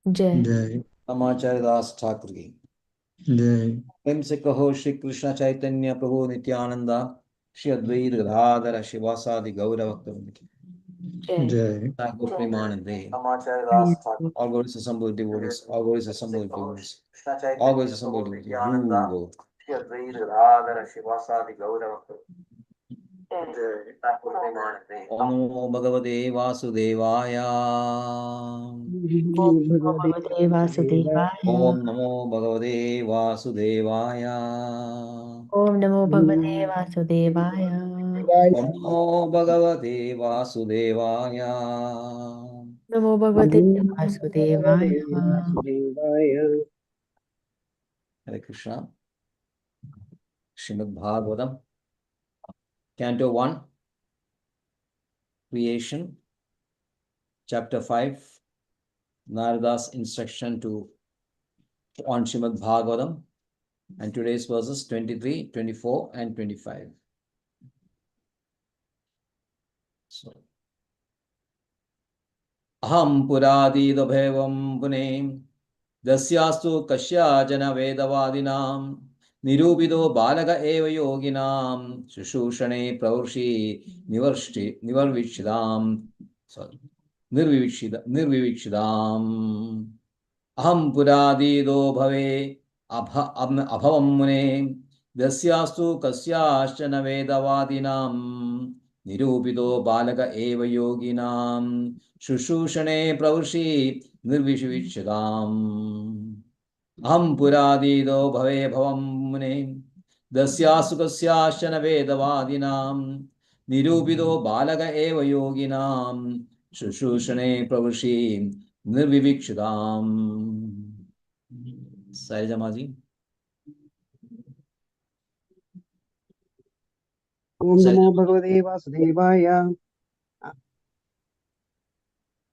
जय। जय। रामाचार्यदास ठाकुर की जय। प्रेम से कहो श्री कृष्ण चैतन्य प्रभु नित्यानंदा श्री अद्वैत गदाधर शिवासादि गौर भक्तवृंद की जय। जय। ठाकुर प्रेमानंदे रामाचार्यदास Thakur all glories assembled devotees, all glories assembled devotees, all glories assembled devotees, Shri Advaita Gadadhar शिवासादि गौर भक्तवृंद। ओम नमो भगवते वासुदेवाय। ओम नमो भगवते वासुदेवाय। ओम नमो भगवते वासुदेवाय। ओम नमो भगवते वासुदेवाय। ओम नमो भगवते वासुदेवाय। नमो भगवते वासुदेवाय। हरे Krishna. Shrimad Bhagavatam Canto 1, Creation, Chapter 5, Narada's instruction on Srimad Bhagavatam, and today's verses 23, 24, and 25. So, Aham puradida bhevam punem dasyastu kasyajana vedavadinam nirupido balaga eva yoginam shushushane praurshi nivarvishidam sorry nirvivikshidam aham puradido bhave abhavam mune dasyastu kasyashchana vedavadinam nirupido balaga eva yoginam shushushane pravurshi nirvivikshidam aham puradido bhave bhavam mune dasyastu kasyashchana vedavadinam nirupido balaga eva yoginam shushushane pravurshi nirvivikshidam. Sarijamaji. ओम नमो भगवते वासुदेवाय।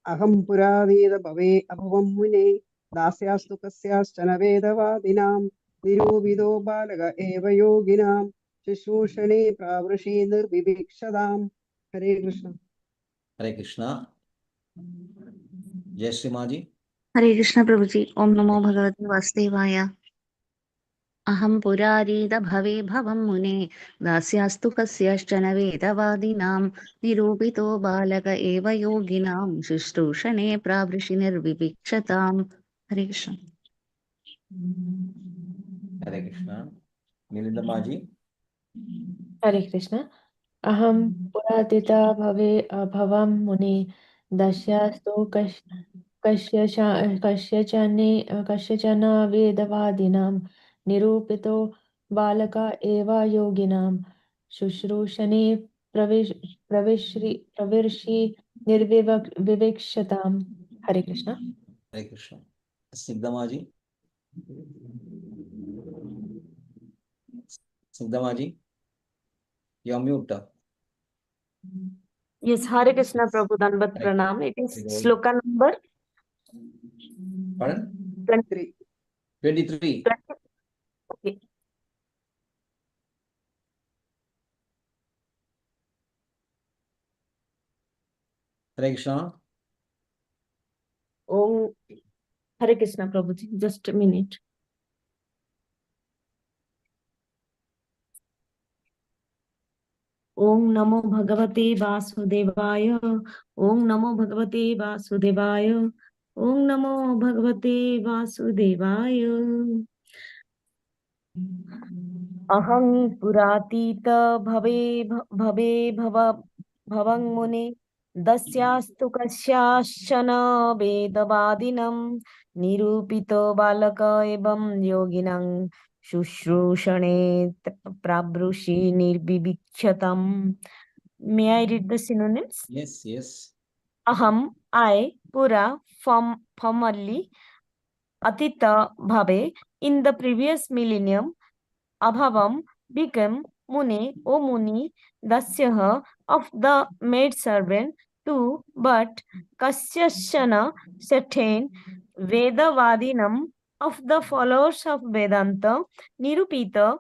अहं पुराधीत भवे अभवं मुने दास्यास्तु कस्याश्चन वेदवादिनां निरूपितो बालक एव योगिनां शुश्रूषणे प्रावृषि निर्विवीक्षताम्। हरे कृष्ण। हरे कृष्णा। जय श्री माँ जी। हरे कृष्ण प्रभु जी। ओम नमो भगवते वासुदेवाय। अहं पुरारीत भवे भवं मुने दास्यास्तु कस्यश्चन वेदवादिनां निरूपितो बालक एव योगिनां शुश्रूषणे प्रावृषि निर्विवीक्षताम्। हरे कृष्ण। हरे कृष्णा। मिलिंद माँ जी। हरे कृष्ण। अहम पुरातिता भवे भवं मुने दस्यास्तु कस्यचन वेदवादिनां निरूपितो बालक एव योगिनां शुश्रूषणे प्रविश्रि निर्विवक्षताम्। हरे कृष्ण। हरे कृष्णा। स्निग्धा माँ जी। स्निग्धा माँ जी, you are mute. Yes, Hare Krishna Prabhu, Dandavat Pranam. It is sloka number Pardon? 23. 23. Okay. Hare Krishna. Om Hare Krishna Prabhuji, just a minute. ओम नमो भगवते वासुदेवाय। ओम नमो भगवते वासुदेवाय। ओम नमो भगवते वासुदेवाय। अहं पुरातीत भवे भवं मुने दस्यास्तु कस्याश्चन वेदवादिनं निरूपितो बालक एवं योगिनं शुश्रूषणे प्रावृषि निर्विवीक्षतम्. May I read the synonyms? Yes, yes. Aham, I, pura, formerly, atita, bhave, in the previous millennium, abhavam, became, mune, O muni, dasyah, of the maidservant, to, but, kasyashana, certain, vedavadinam, of the followers of Vedanta, nirupita,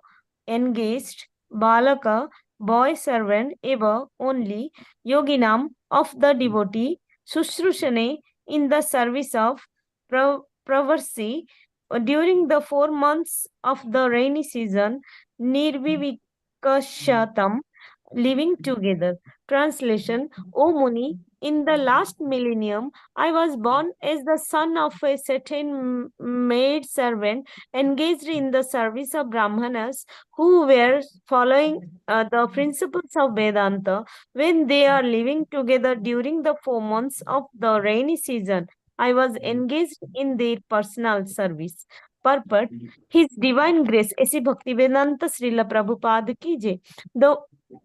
engaged, balaka, boy servant, eva, only, yoginam, of the devotee, Sushrushane, in the service of perversely during the 4 months of the rainy season, nirvivikashatam, living together. Translation: O Muni, in the last millennium, I was born as the son of a certain maid servant engaged in the service of Brahmanas who were following the principles of Vedanta when they are living together during the 4 months of the rainy season. I was engaged in their personal service. Purport: His Divine Grace, ऐसी भक्ति वेदांत श्रीला प्रभुपाद की जय.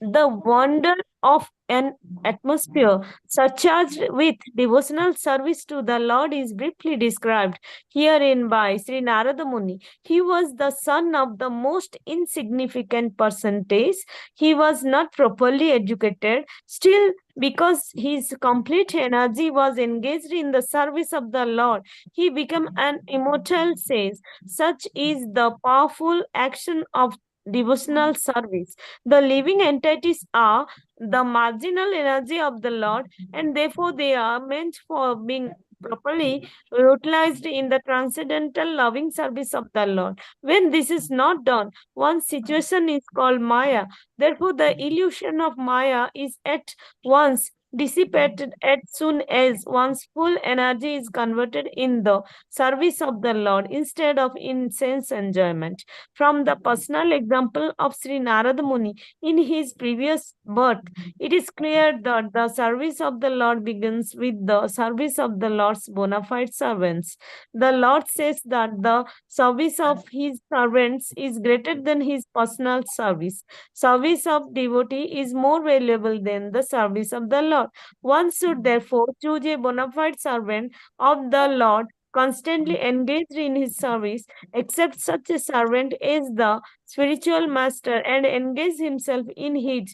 The wonder of an atmosphere surcharged with devotional service to the Lord is briefly described herein by Sri Narada Muni. He was the son of the most insignificant percentage. He was not properly educated. Still, because his complete energy was engaged in the service of the Lord, he became an immortal sage. Such is the powerful action of devotional service. The living entities are the marginal energy of the Lord, and therefore they are meant for being properly utilized in the transcendental loving service of the Lord. When this is not done, one situation is called Maya. Therefore, the illusion of Maya is at once dissipated as soon as one's full energy is converted in the service of the Lord instead of in sense enjoyment. From the personal example of Sri Narada Muni in his previous birth, it is clear that the service of the Lord begins with the service of the Lord's bona fide servants. The Lord says that the service of his servants is greater than his personal service. Service of devotee is more valuable than the service of the Lord. One should therefore choose a bona fide servant of the Lord, constantly engaged in his service, accept such a servant as the spiritual master, and engage himself in his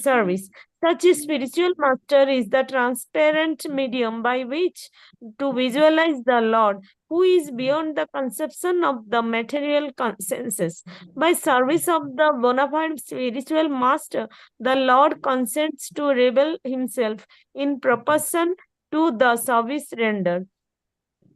service. Such a spiritual master is the transparent medium by which to visualize the Lord, who is beyond the conception of the material senses. By service of the bona fide spiritual master, the Lord consents to reveal himself in proportion to the service rendered.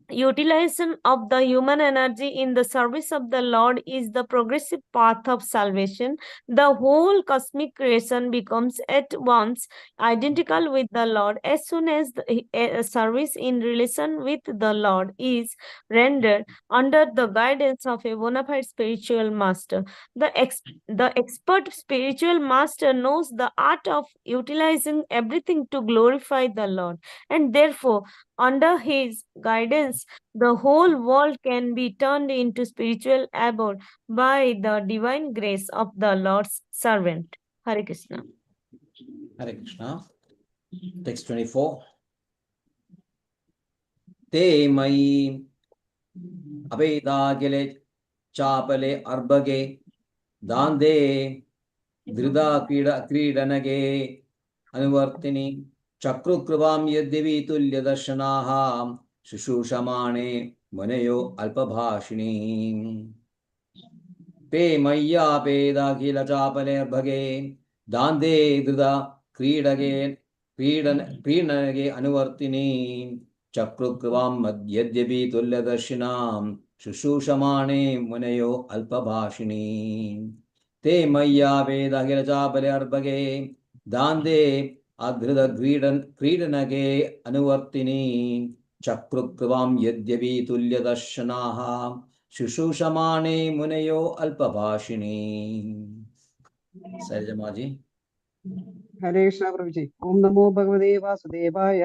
Utilization of the human energy in the service of the Lord is the progressive path of salvation. The whole cosmic creation becomes at once identical with the Lord as soon as a service in relation with the Lord is rendered under the guidance of a bona fide spiritual master. The expert spiritual master knows the art of utilizing everything to glorify the Lord, and therefore under his guidance, the whole world can be turned into spiritual abode by the divine grace of the Lord's servant. Hare Krishna. Hare Krishna. Text 24. Te mai abedagile chapale arbage dande drida kridanage anuvartini चक्रुकृपां यद्यपि तुल्यदर्शनाः शुश्रूषमाणे मुनयो अल्पभाषिणी पे मय्यापेदाखिलचापलेर्भगे दान्दे धृदा क्रीडनगे अनुवर्तिनी चक्रुकृपां यद्यपि तुल्यदर्शिनां शुश्रूषमाणे मुनयो अल्पभाषिणी ते मय्यापेदाखिलचापलेर्भगे दान्दे अधृत क्रीडनगे अनुवर्तिनी चक्रुकृपां यद्यपि तुल्यदर्शनाः शुश्रूषमाणे मुनयो अल्पभाषिणी. सैलजा जी. हरे कृष्ण प्रभु जी. ओम नमो भगवते वासुदेवाय.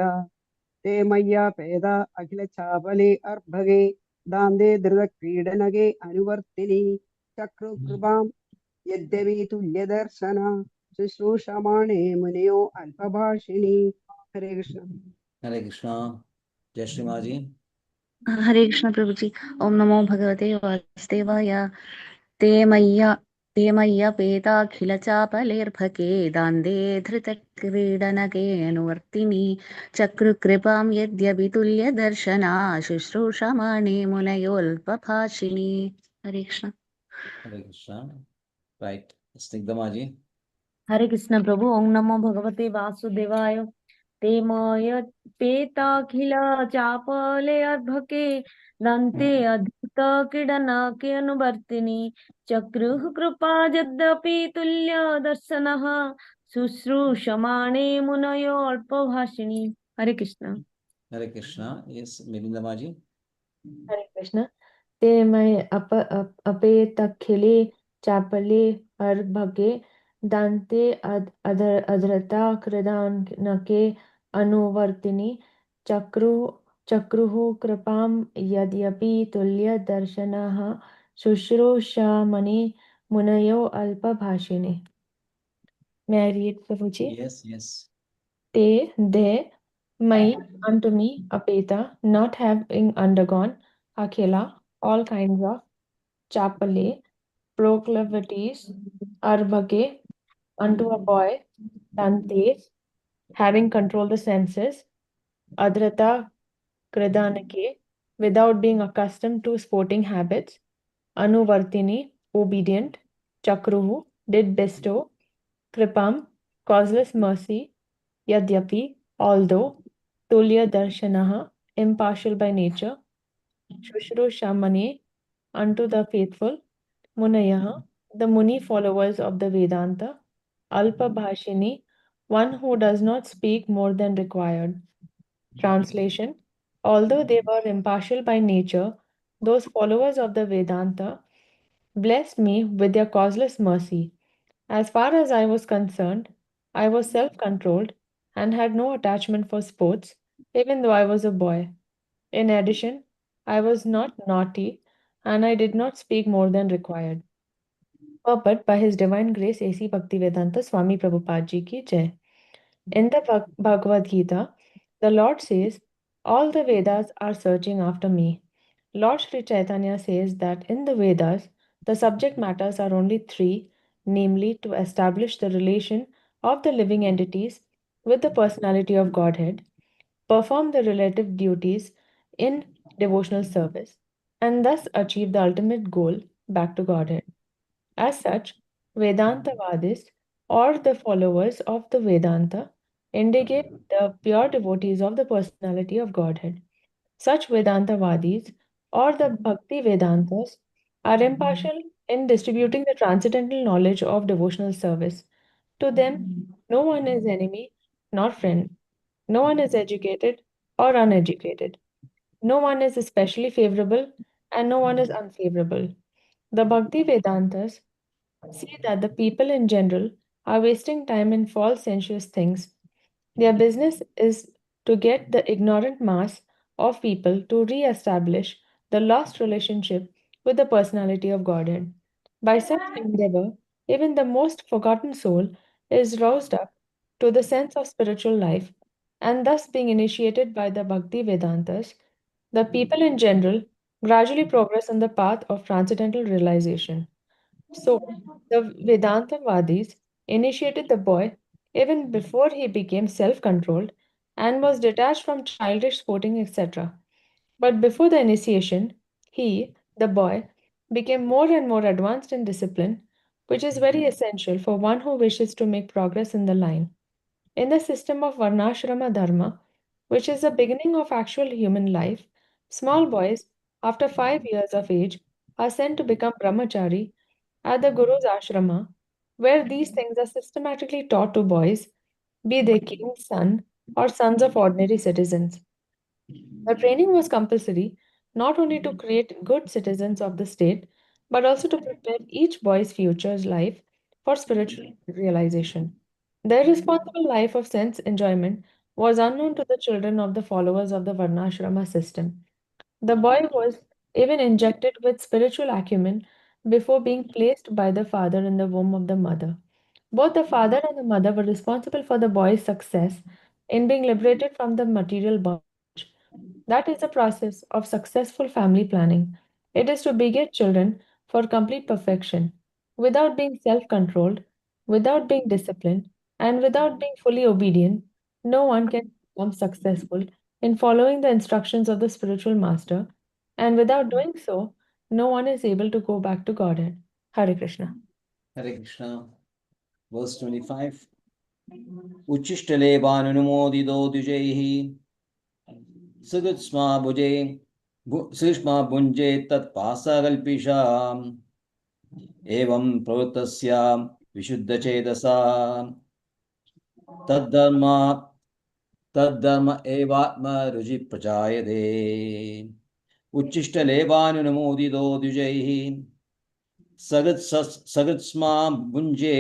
ते मय्या पेदा अखिल चापले अर्भगे दान्दे धृत क्रीडनगे अनुवर्तिनी चक्रुकृपां यद्यपि तुल्यदर्शना शुश्रूषमाणे मुनयो अल्पभाषिणी. हरे कृष्ण. हरे कृष्ण. जय श्री माँ जी. हरे कृष्ण प्रभु जी. ओम नमो भगवते वासुदेवाय. ते मय्या पेताखिलचापलेर्भगे दान्दे धृतक्रीडनगे अनुवर्तिनी चक्रुकृपां यद्यपि तुल्यदर्शना शुश्रूषमाणे मुनयोऽल्पभाषिणी. हरे कृष्ण. हरे कृष्ण. राइट. स्निग्धा माँ जी. Hare Krishna Prabhu. Om Namo Bhagavate Vasudevaya. ते मयपेताखिल चापले अर्भके दन्ते अधीत क्रीडनके अनुवर्तिनि चक्रुः कृपा यद्यपि तुल्य दर्शनः शुश्रूषमाणे मुनयो अल्पभाषिणी. हरे Krishna. Hare Krishna. Yes, Melinda Maji. Hare Krishna. Te mai ape chapale arbhage dante adrata kridanake anuvartini chakruhu kripam yadyapi tulya darshanaha shushruषामणि munayo alpa bhashine. May I read, Prabhuji? Yes. They, my, unto me, Apeta, not having undergone, Akhila, all kinds of, Chapale, proclivities, Arbhage, unto a boy, Dantes, having controlled the senses, Adrata, Kridanake, without being accustomed to sporting habits, Anuvartini, obedient, Chakruhu, did bestow, Kripam, causeless mercy, Yadyapi, although, Tulya Darshanaha, impartial by nature, Shushrushamane, unto the faithful, Munayaha, the Muni followers of the Vedanta, Alpa Bhashini, one who does not speak more than required. Translation: although they were impartial by nature, those followers of the Vedanta blessed me with their causeless mercy. As far as I was concerned, I was self controlled and had no attachment for sports, even though I was a boy. In addition, I was not naughty and I did not speak more than required. Purport by His Divine Grace A.C. Bhaktivedanta Swami Prabhupada Ji ki Jai. In the Bhagavad Gita, the Lord says, all the Vedas are searching after me. Lord Sri Chaitanya says that in the Vedas, the subject matters are only three, namely to establish the relation of the living entities with the personality of Godhead, perform the relative duties in devotional service, and thus achieve the ultimate goal back to Godhead. As such, Vedantavadists, or the followers of the Vedanta, indicate the pure devotees of the personality of Godhead. Such Vedantavadis, or the Bhakti Vedantas, are impartial in distributing the transcendental knowledge of devotional service. To them, no one is enemy nor friend. No one is educated or uneducated. No one is especially favorable and no one is unfavorable. The Bhakti Vedantas see that the people in general are wasting time in false sensuous things. Their business is to get the ignorant mass of people to re establish the lost relationship with the personality of Godhead. By such endeavor, even the most forgotten soul is roused up to the sense of spiritual life, and thus being initiated by the Bhakti Vedantas, the people in general gradually progress on the path of transcendental realization. So, the Vedantavadis initiated the boy even before he became self controlled and was detached from childish sporting, etc. But before the initiation, he, the boy, became more and more advanced in discipline, which is very essential for one who wishes to make progress in the line. In the system of Varnashrama Dharma, which is the beginning of actual human life, small boys, after 5 years of age, are sent to become brahmachari at the Guru's ashrama, where these things are systematically taught to boys, be they king's son or sons of ordinary citizens. The training was compulsory not only to create good citizens of the state, but also to prepare each boy's future life for spiritual realization. Their responsible life of sense enjoyment was unknown to the children of the followers of the Varnashrama system. The boy was even injected with spiritual acumen before being placed by the father in the womb of the mother. Both the father and the mother were responsible for the boy's success in being liberated from the material bondage. That is the process of successful family planning. It is to beget children for complete perfection, without being self controlled, without being disciplined, and without being fully obedient. No one can become successful in following the instructions of the spiritual master, and without doing so, no one is able to go back to Godhead. Hare Krishna. Hare Krishna. Verse 25. उच्छिष्टलेपानुमोदितो द्विजैः सुकृत्स्मा भुजे Sushma भुञ्जे तत्पासकल्पिषाम् एवं प्रवृत्तस्य विशुद्धचेतसा तद्धर्म एवात्मरुचि प्रजायते उच्छिष्टलेपानुमोदितो द्विजैः सगत्स्मा भुञ्जे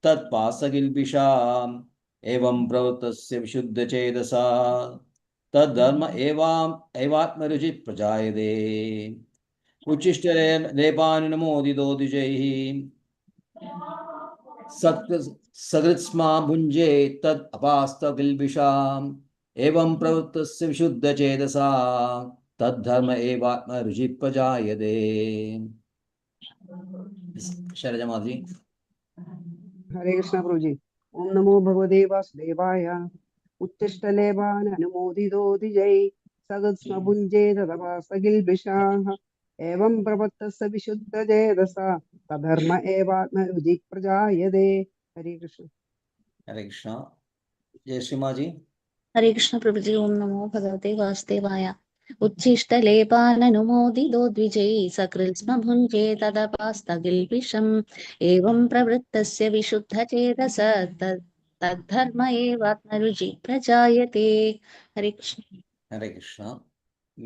तत्पासकिल्बिषाम् एवं प्रवृत्तस्य विशुद्धचेतसा तद्धर्म एवात्मरुचि प्रजायते उच्छिष्टलेपानुमोदितो द्विजैः सगृत्स्मा भुञ्जे तद् अपास्तकिल्बिषाम् एवं प्रवृत्तस्य विशुद्धचेतसा तद्धर्म एवात्मरुचि प्रजायते। शैलजा माता जी। हरे कृष्ण प्रभु जी। ओम नमो भगवते वासुदेवाय। उत्तिष्ठलेवान् अनुमोदितो द्विजै सगत्स्म भुञ्जे तदपास्तकिल्बिषाः एवं प्रपत्तस्य विशुद्धचेतसा तद्धर्म एवात्मरुचिः प्रजायते। हरे कृष्ण। हरे कृष्ण। जय श्री माँ जी। हरे कृष्ण प्रभु जी। ओम नमो भगवते वासुदेवाय। उच्छिष्टलेपाननुमोदितो द्विजैः सकृत्स्म भुञ्जे तदपास्तकिल्बिषम् एवं प्रवृत्तस्य विशुद्धचेतस तद्धर्म एवात्मरुचि प्रजायते। हरे कृष्ण। हरे कृष्ण।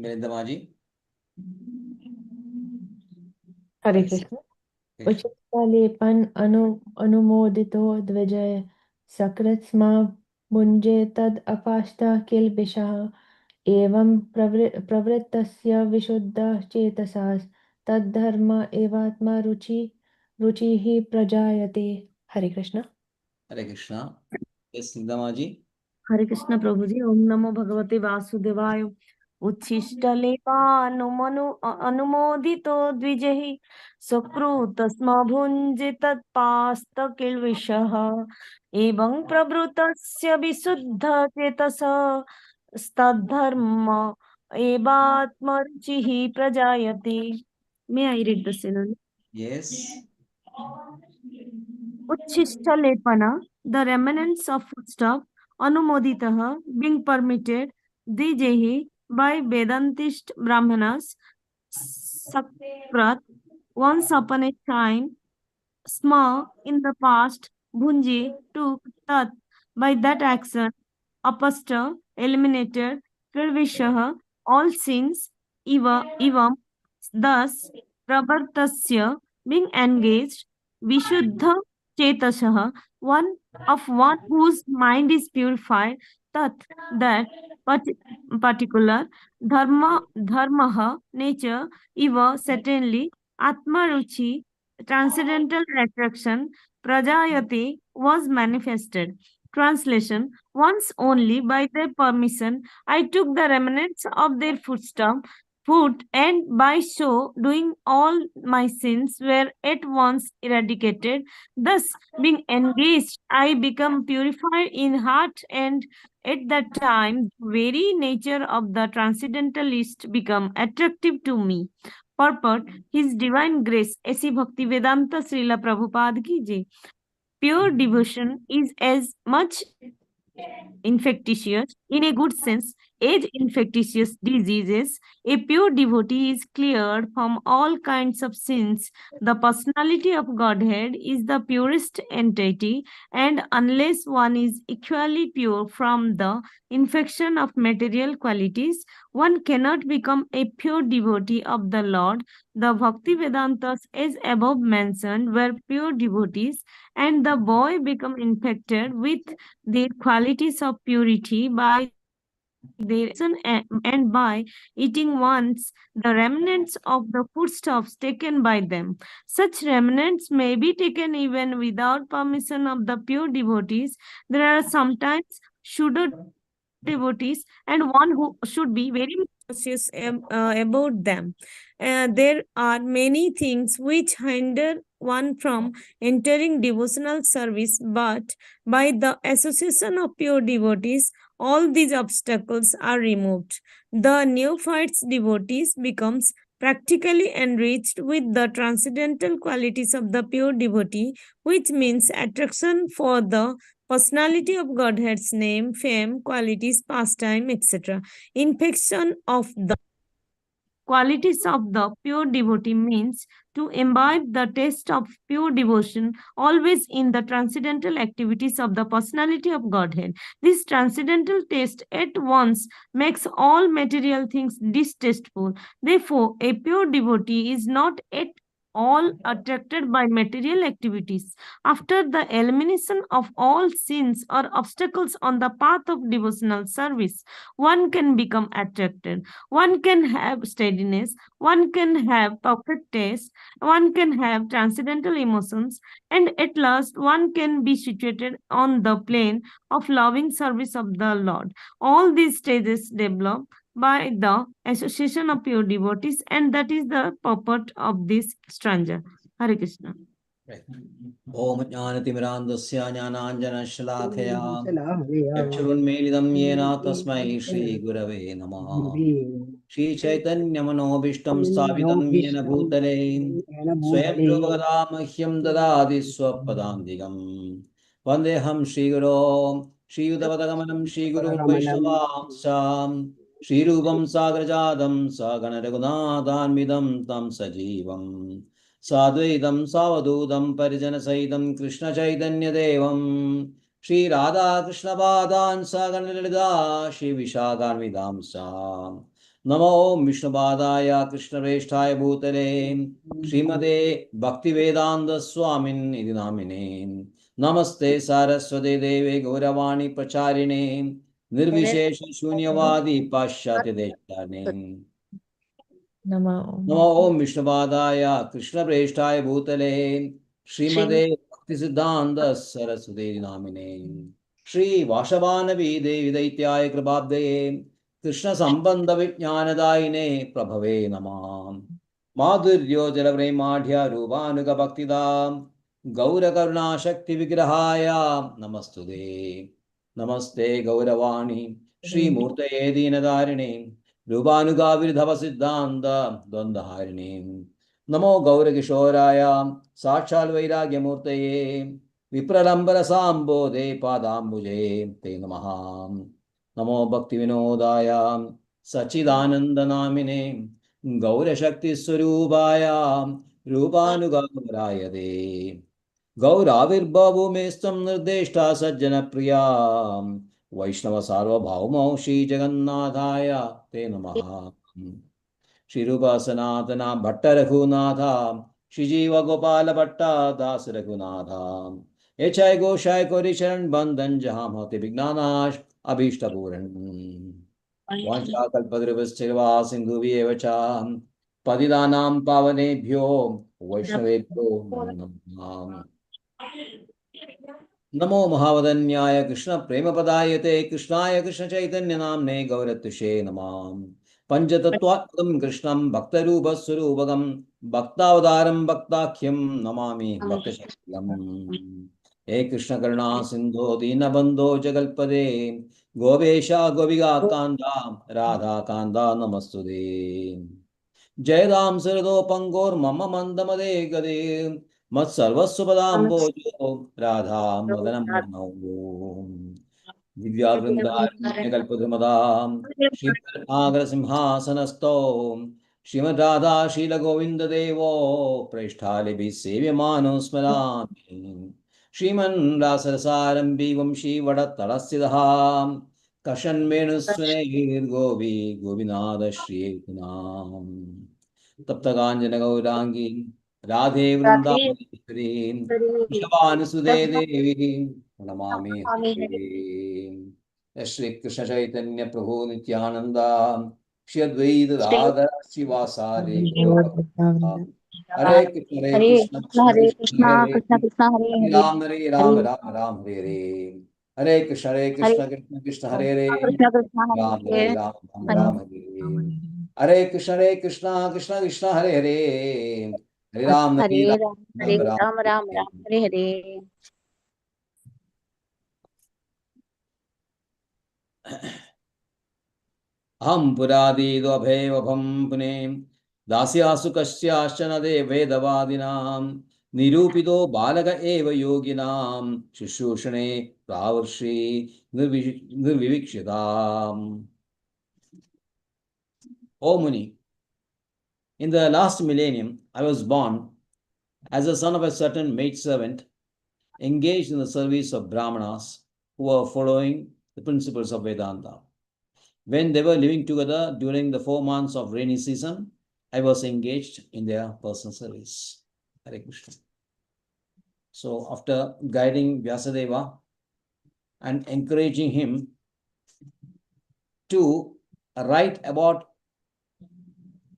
वृंदा माँ जी। हरे कृष्ण। उचितलेपन अनुमोदितो द्विजय सकृत्स्मा भुञ्जे तद् अपास्ता किल्बिषः एवं प्रवृत्तस्य विशुद्धचेतसा तद्धर्म एवात्मा रुचिः प्रजायते। हरे कृष्ण। हरे कृष्ण। यस वृंदा माँ जी। हरे कृष्ण प्रभु जी। ओम नमो भगवते वासुदेवाय। अनुमोदितो द्विजैः सुकृतस्म भुञ्जे तत्पास्तकिल्बिषः एवं प्रवृतस्य विशुद्धचेतसा तद्धर्म एवात्मरुचिः प्रजायते। मे I read the synonym? Yes. Uchishtalepana, the remnants of foodstuff, Anumoditah, being permitted, Dijehi, by Vedantist Brahmanas, Sakrat, once upon a time, Sma, in the past, Bhunji, took Tat, by that action, Apasta, eliminated, Kirvishaha, all sins, Ivam, thus, Pravartasya, being engaged, Vishuddha Chetashaha, one whose mind is purified, Tat, that particular, Dharmaha, nature, Iva, certainly, Atmaruchi, transcendental attraction, Prajayati, was manifested. Translation: once only by their permission, I took the remnants of their food, and by so doing all my sins were at once eradicated. Thus, being engaged, I become purified in heart, and at that time, the very nature of the transcendentalist become attractive to me. Purport: His Divine Grace, ऐसी भक्ति वेदांत श्रीला प्रभुपाद की जय. Pure devotion is as much infectious in a good sense as infectious diseases. A pure devotee is cleared from all kinds of sins. The personality of Godhead is the purest entity, and unless one is equally pure from the infection of material qualities, one cannot become a pure devotee of the Lord. The Bhakti Vedantas, as above mentioned, were pure devotees, and the boy become infected with their qualities of purity by their and by eating once the remnants of the foodstuffs taken by them. Such remnants may be taken even without permission of the pure devotees. There are sometimes pseudo devotees, and one who should be very cautious about them. There are many things which hinder one from entering devotional service, but by the association of pure devotees, all these obstacles are removed. The neophyte's devotees becomes practically enriched with the transcendental qualities of the pure devotee, which means attraction for the Personality of Godhead's name, fame, qualities, pastime, etc. Infection of the qualities of the pure devotee means to imbibe the taste of pure devotion always in the transcendental activities of the personality of Godhead. This transcendental taste at once makes all material things distasteful. Therefore, a pure devotee is not at all attracted by material activities. After the elimination of all sins or obstacles on the path of devotional service, one can become attracted. One can have steadiness, one can have perfect taste, one can have transcendental emotions, and at last one can be situated on the plane of loving service of the Lord. All these stages develop by the association of pure devotees, and that is the purport of this stanza. Hare Krishna. Om Jnanatimirandasya Jnananjanashalakaya Chalaveya. Chakshurunmelitam Yena Tasmai Shri Gurave Namaha Shri Chaitanya Manobishtam Sthapitam Yena Bhutale Swayam Prabhagata Mahyam Dadadi Swapadandigam Vandeham Shri Guru Shri Yudavadagamanam Shri Guru Vaishnavamsam Shri Rupam Sagrajadam Sagana Raghunathanmidam Tam Sajivam Sadvaitam Savadudam Parijana Saitam Krishna Chaitanya Devam Shri Radha Krishna Padan Saganalida Shri Vishakarvidam Sam Namo Vishnu Padaya Krishna Reshtaya Bhutale Srimate Bhakti Vedanta Swamin Idinamine Namaste Saraswate Deve Gauravani Pacharine Nirvishesha Shunyavadi Pashyati Deshane Namo Namo Om Vishnupadaya Krishna Preshthaya Bhutale Srimade Bhaktisiddhanta Saraswati Namine Shri Vashavanavi Devi Daityaya Kripabdaye Krishna Sambandha Vijnanadayine Prabhave Namah Madhuryo Jalapremadhya Rupanuga Bhaktidam Gaura Karuna Shakti Vigrahaya Namastude Namaste Gauravani Shri Murtaye Deenadarine Rupanugavirdhava Siddhanta Dvandhaharini Namo Gaura Kishoraya Sakshal Vairagyamurtaye Vipralambara Sambodhe Padambuje Te Namaha Namo Bhakti Vinodaya Sachidananda Namine Gaura Shakti Swarubaya Rupanugavaraya De Gauravirbhavu Mestam Nirdeshta Sajjana Priya Vaishnava Sarvabhaumau Shri Jagannathaya Te Namaha Shri Rupa Sanatana Bhatta Raghunatha Shri Jiva Gopala Bhatta Das Raghunatha Echai Goshai Kori Sharan Bandhan Jaham Hoti Vignanash Abhishta Puran Vancha Kalpadrivastirva Sindhu Vyevacha Padidanam Pavanebhyo Vaishnavebhyo Namo Namo Mahavadanyaya Krishna Premapadayate Krishnaya Krishna Chaitanya Namne Gauratushe Namam Panchatattvatvam Krishnam Bhaktarupa Surubhagam Bhaktavadaram Bhaktakhyam Namami Bhaktashakyam He Krishna Karuna Sindho Dinabandho Jagalpade Govesha Goviga Kanda Radha Kanda Namastude Jayadam Sarado Pangor Mama Mandamade Gade Mat Sarvasubadambojo Radha Madanam Namo Divya Vrindar Kalpadhamadam Shrimad Agra Simhasanasto Shrimad Radha Shila Govinda Devo Preshthali Sevyamano Smarami Shriman Rasarasaram Bivam Shivadat Talasidaham Kashan Venuswanair Govi Govinada Shri Kunam Taptaganjana Gaurangi Radhe Vrindavani Vishavanusude Devi Namami Hare Shri Krishna Chaitanya Prabhu Nityananda Shri Advaita Radha Shivasari Gaura Hare Krishna Hare Krishna Krishna, Hare Krishna Krishna, Hare Hare Ram Hare, Ram Ram Hare Hare Hare Hare Krishna Krishna Hare Hare Krishna, Krishna Ram Hare Ram Ram Hare. Ram Hare Hare Krishna Krishna Hare Hare Hare Ram Hare Ram, Ram Hare Ram Ram, Ram Ram, Hare Hare. Aham puradidvabhevabham pune dasyasu kasyashana de vedavadinam Nirupito balaga eva yoginam shishushane pravarshi nirvivikshitam. O Muni, in the last millennium, I was born as a son of a certain maidservant engaged in the service of Brahmanas who were following the principles of Vedanta. When they were living together during the 4 months of rainy season, I was engaged in their personal service. Hare Krishna. So after guiding Vyasadeva and encouraging him to write about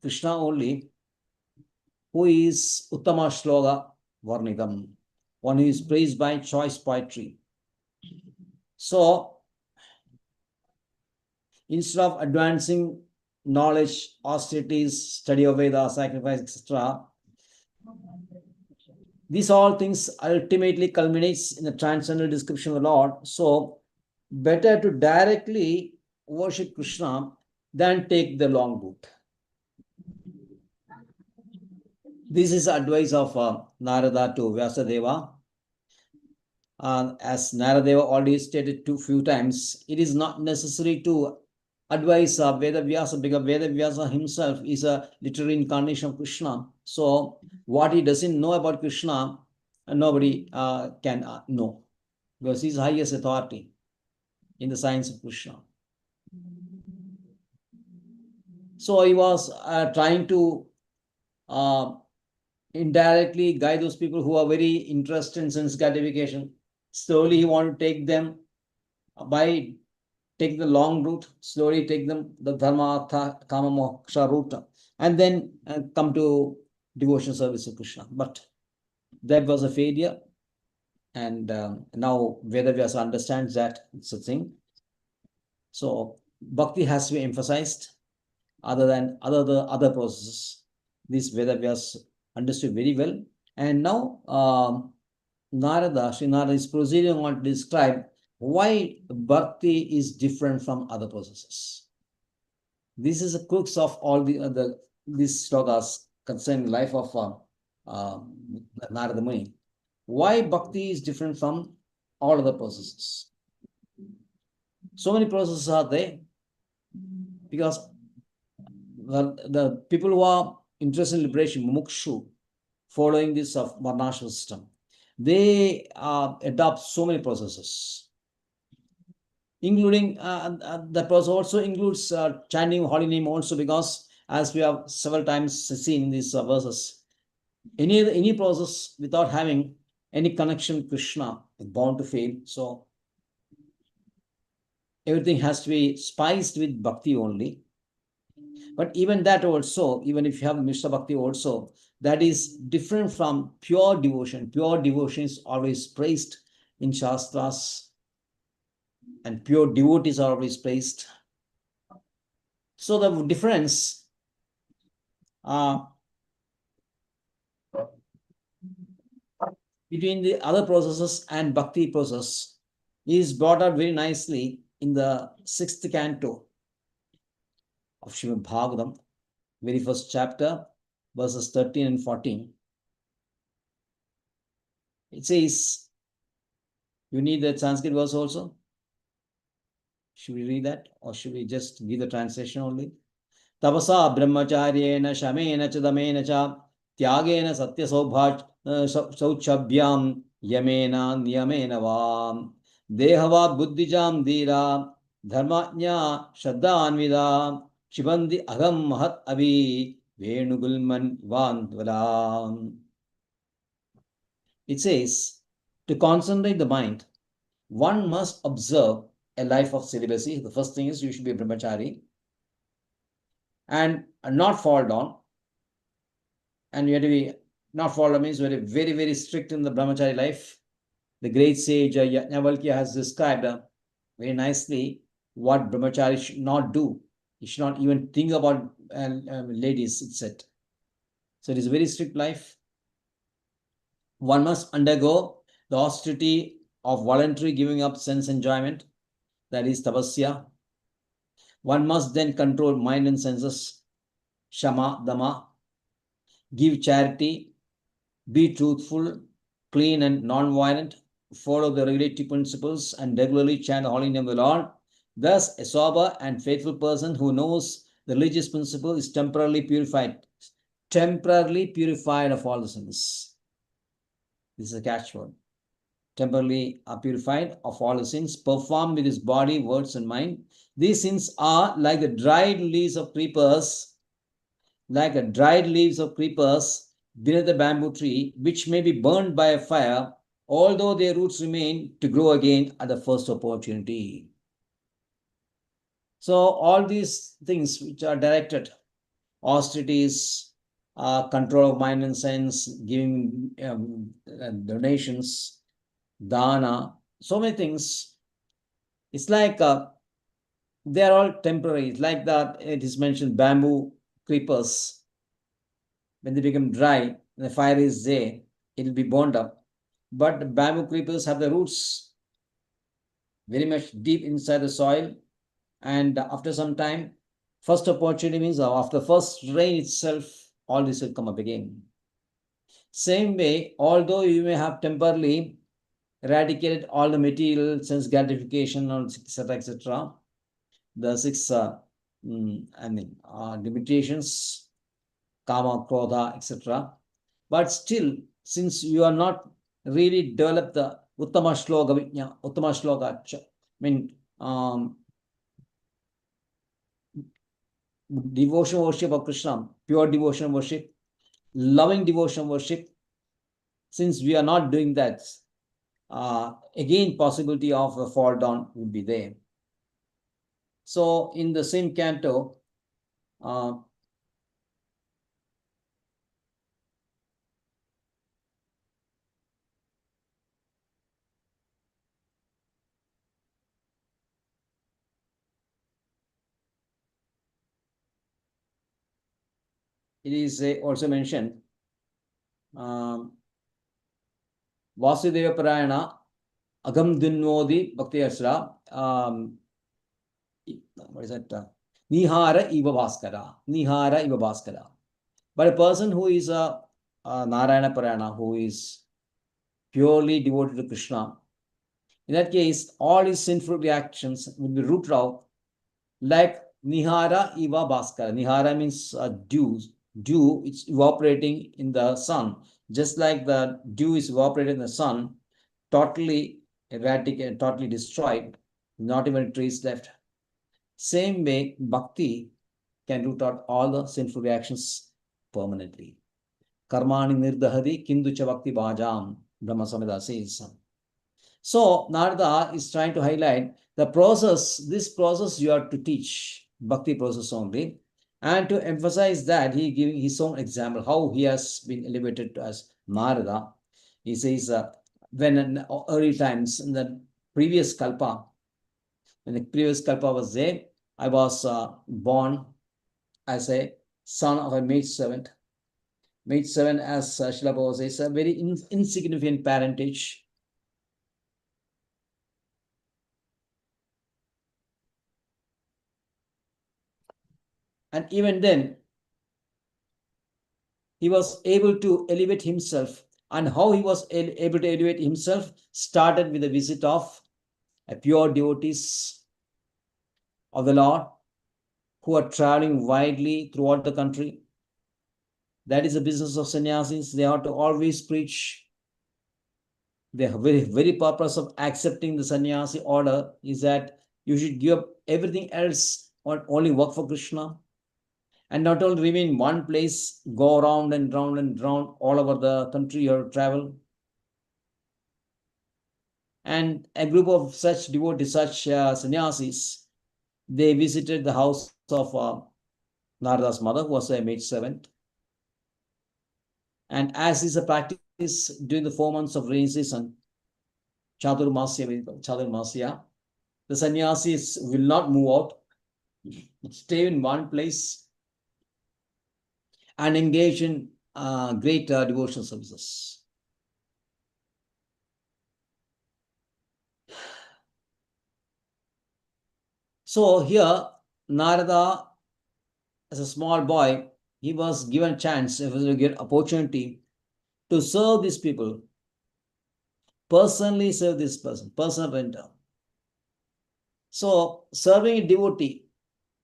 Krishna only, who is Uttama Shloka Varnidam, one who is praised by choice poetry. So instead of advancing knowledge, austerities, study of Veda, sacrifice, etc., these all things ultimately culminates in the transcendental description of the Lord. So better to directly worship Krishna than take the long route. This is advice of Narada to Vyasadeva. As Naradeva already stated too few times, it is not necessary to advise Vedavyasa, because Vedavyasa himself is a literary incarnation of Krishna. So what he doesn't know about Krishna, nobody can know, because he is highest authority in the science of Krishna. So he was trying to indirectly guide those people who are very interested in sense gratification. Slowly he wanted to take them by take the long route, slowly take them the dharma, artha, kama, moksha route, and then come to devotion service of Krishna. But that was a failure, and now Vedavyasa understands that it's a thing. So bhakti has to be emphasized other than other processes. This Vedavyasa understood very well, and now Sri Narada is proceeding on to describe why bhakti is different from other processes. This is the crux of all these slokas concerning life of Narada Muni. Why bhakti is different from all other processes? So many processes are there because the people who are interested in liberation, mumukshu, following this of varnashram system, they adopt so many processes, including the process also includes chanting holy name also, because as we have several times seen in these verses, any process without having any connection with Krishna is bound to fail. So everything has to be spiced with bhakti only. But even that also, even if you have Mishra Bhakti also, that is different from pure devotion. Pure devotion is always praised in Shastras, and pure devotees are always praised. So the difference between the other processes and bhakti process is brought out very nicely in the 6th canto of Srimad Bhagavatam, very first chapter, verses 13 and 14. It says, you need the Sanskrit verse also? Should we read that, or should we just give the translation only? Tapasa brahmacharyena shamena cha damena cha tyagena satya sauchabhyam yamena niyamena vam dehavat buddhijam dhira dharmajna shraddhanvida shibandi agam mahat avi venugulman vandvalam. It says, to concentrate the mind, one must observe a life of celibacy. The first thing is you should be a brahmachari and not fall down. And you have to be not fall down means very, very, very strict in the brahmachari life. The great sage Yajnavalkya has described very nicely what brahmachari should not do. He should not even think about ladies, it's said. So it is a very strict life. One must undergo the austerity of voluntary giving up sense enjoyment, that is tapasya. One must then control mind and senses, shama, dama, give charity, be truthful, clean and non-violent, follow the regulative principles, and regularly chant the holy name of the Lord. Thus, a sober and faithful person who knows the religious principle is temporarily purified of all the sins. This is a catchword. Temporarily purified of all the sins, performed with his body, words, and mind. These sins are like the dried leaves of creepers, beneath the bamboo tree, which may be burned by a fire, although their roots remain to grow again at the first opportunity. So all these things which are directed, austerities, control of mind and sense, giving donations, dana, so many things. It's like they are all temporary. It's like that it is mentioned, bamboo creepers. When they become dry, the fire is there, it will be burned up. But the bamboo creepers have the roots very much deep inside the soil, and after some time, first opportunity means after first rain itself, all this will come up again. Same way, although you may have temporarily eradicated all the material sense gratification, etc., the six limitations, kama, krodha, etc. But still, since you are not really developed the uttama shloka vijna, uttama shloka, devotion worship of Krishna, pure devotion worship, loving devotion worship, since we are not doing that, again possibility of a fall down will be there. So in the same canto, it is also mentioned, Vasudeva Parayana Agam Dinmodi Bhakti Asra, what is that? Nihara Iva Bhaskara. But a person who is a Narayana Parayana, who is purely devoted to Krishna, in that case, all his sinful reactions will be rooted out like Nihara Iva Bhaskara. Nihara means dew. Dew, it's evaporating in the sun. Just like the dew is evaporated in the sun, totally eradicated, totally destroyed, not even a trace left. Same way, bhakti can root out all the sinful reactions permanently. Karmani nirdahati kinducha bhakti bhajam, Brahma Samhita says. So, Narada is trying to highlight the process, this process you have to teach, bhakti process only. And to emphasize that, he giving his own example, how he has been elevated as Narada. He says, when in early times, in the previous kalpa, when the previous kalpa was there, I was born as a son of a maid servant. Maid servant, as Srila Prabhupada says, a very insignificant parentage. And even then, he was able to elevate himself. And how he was able to elevate himself started with the visit of a pure devotees of the Lord who are traveling widely throughout the country. That is the business of sannyasis. They have to always preach. The very purpose of accepting the sannyasi order is that you should give up everything else or only work for Krishna. And not only remain in one place, go around and round and round all over the country you have to travel. And a group of such devotees, such sannyasis, they visited the house of Narada's mother, who was a maid servant. And as is a practice during the 4 months of rainy season, Chaturmasya, the sannyasis will not move out, stay in one place and engage in great devotional services. So here, Narada, as a small boy, he was given a chance, he was given opportunity to serve these people, personally serve this person, personal render. So serving a devotee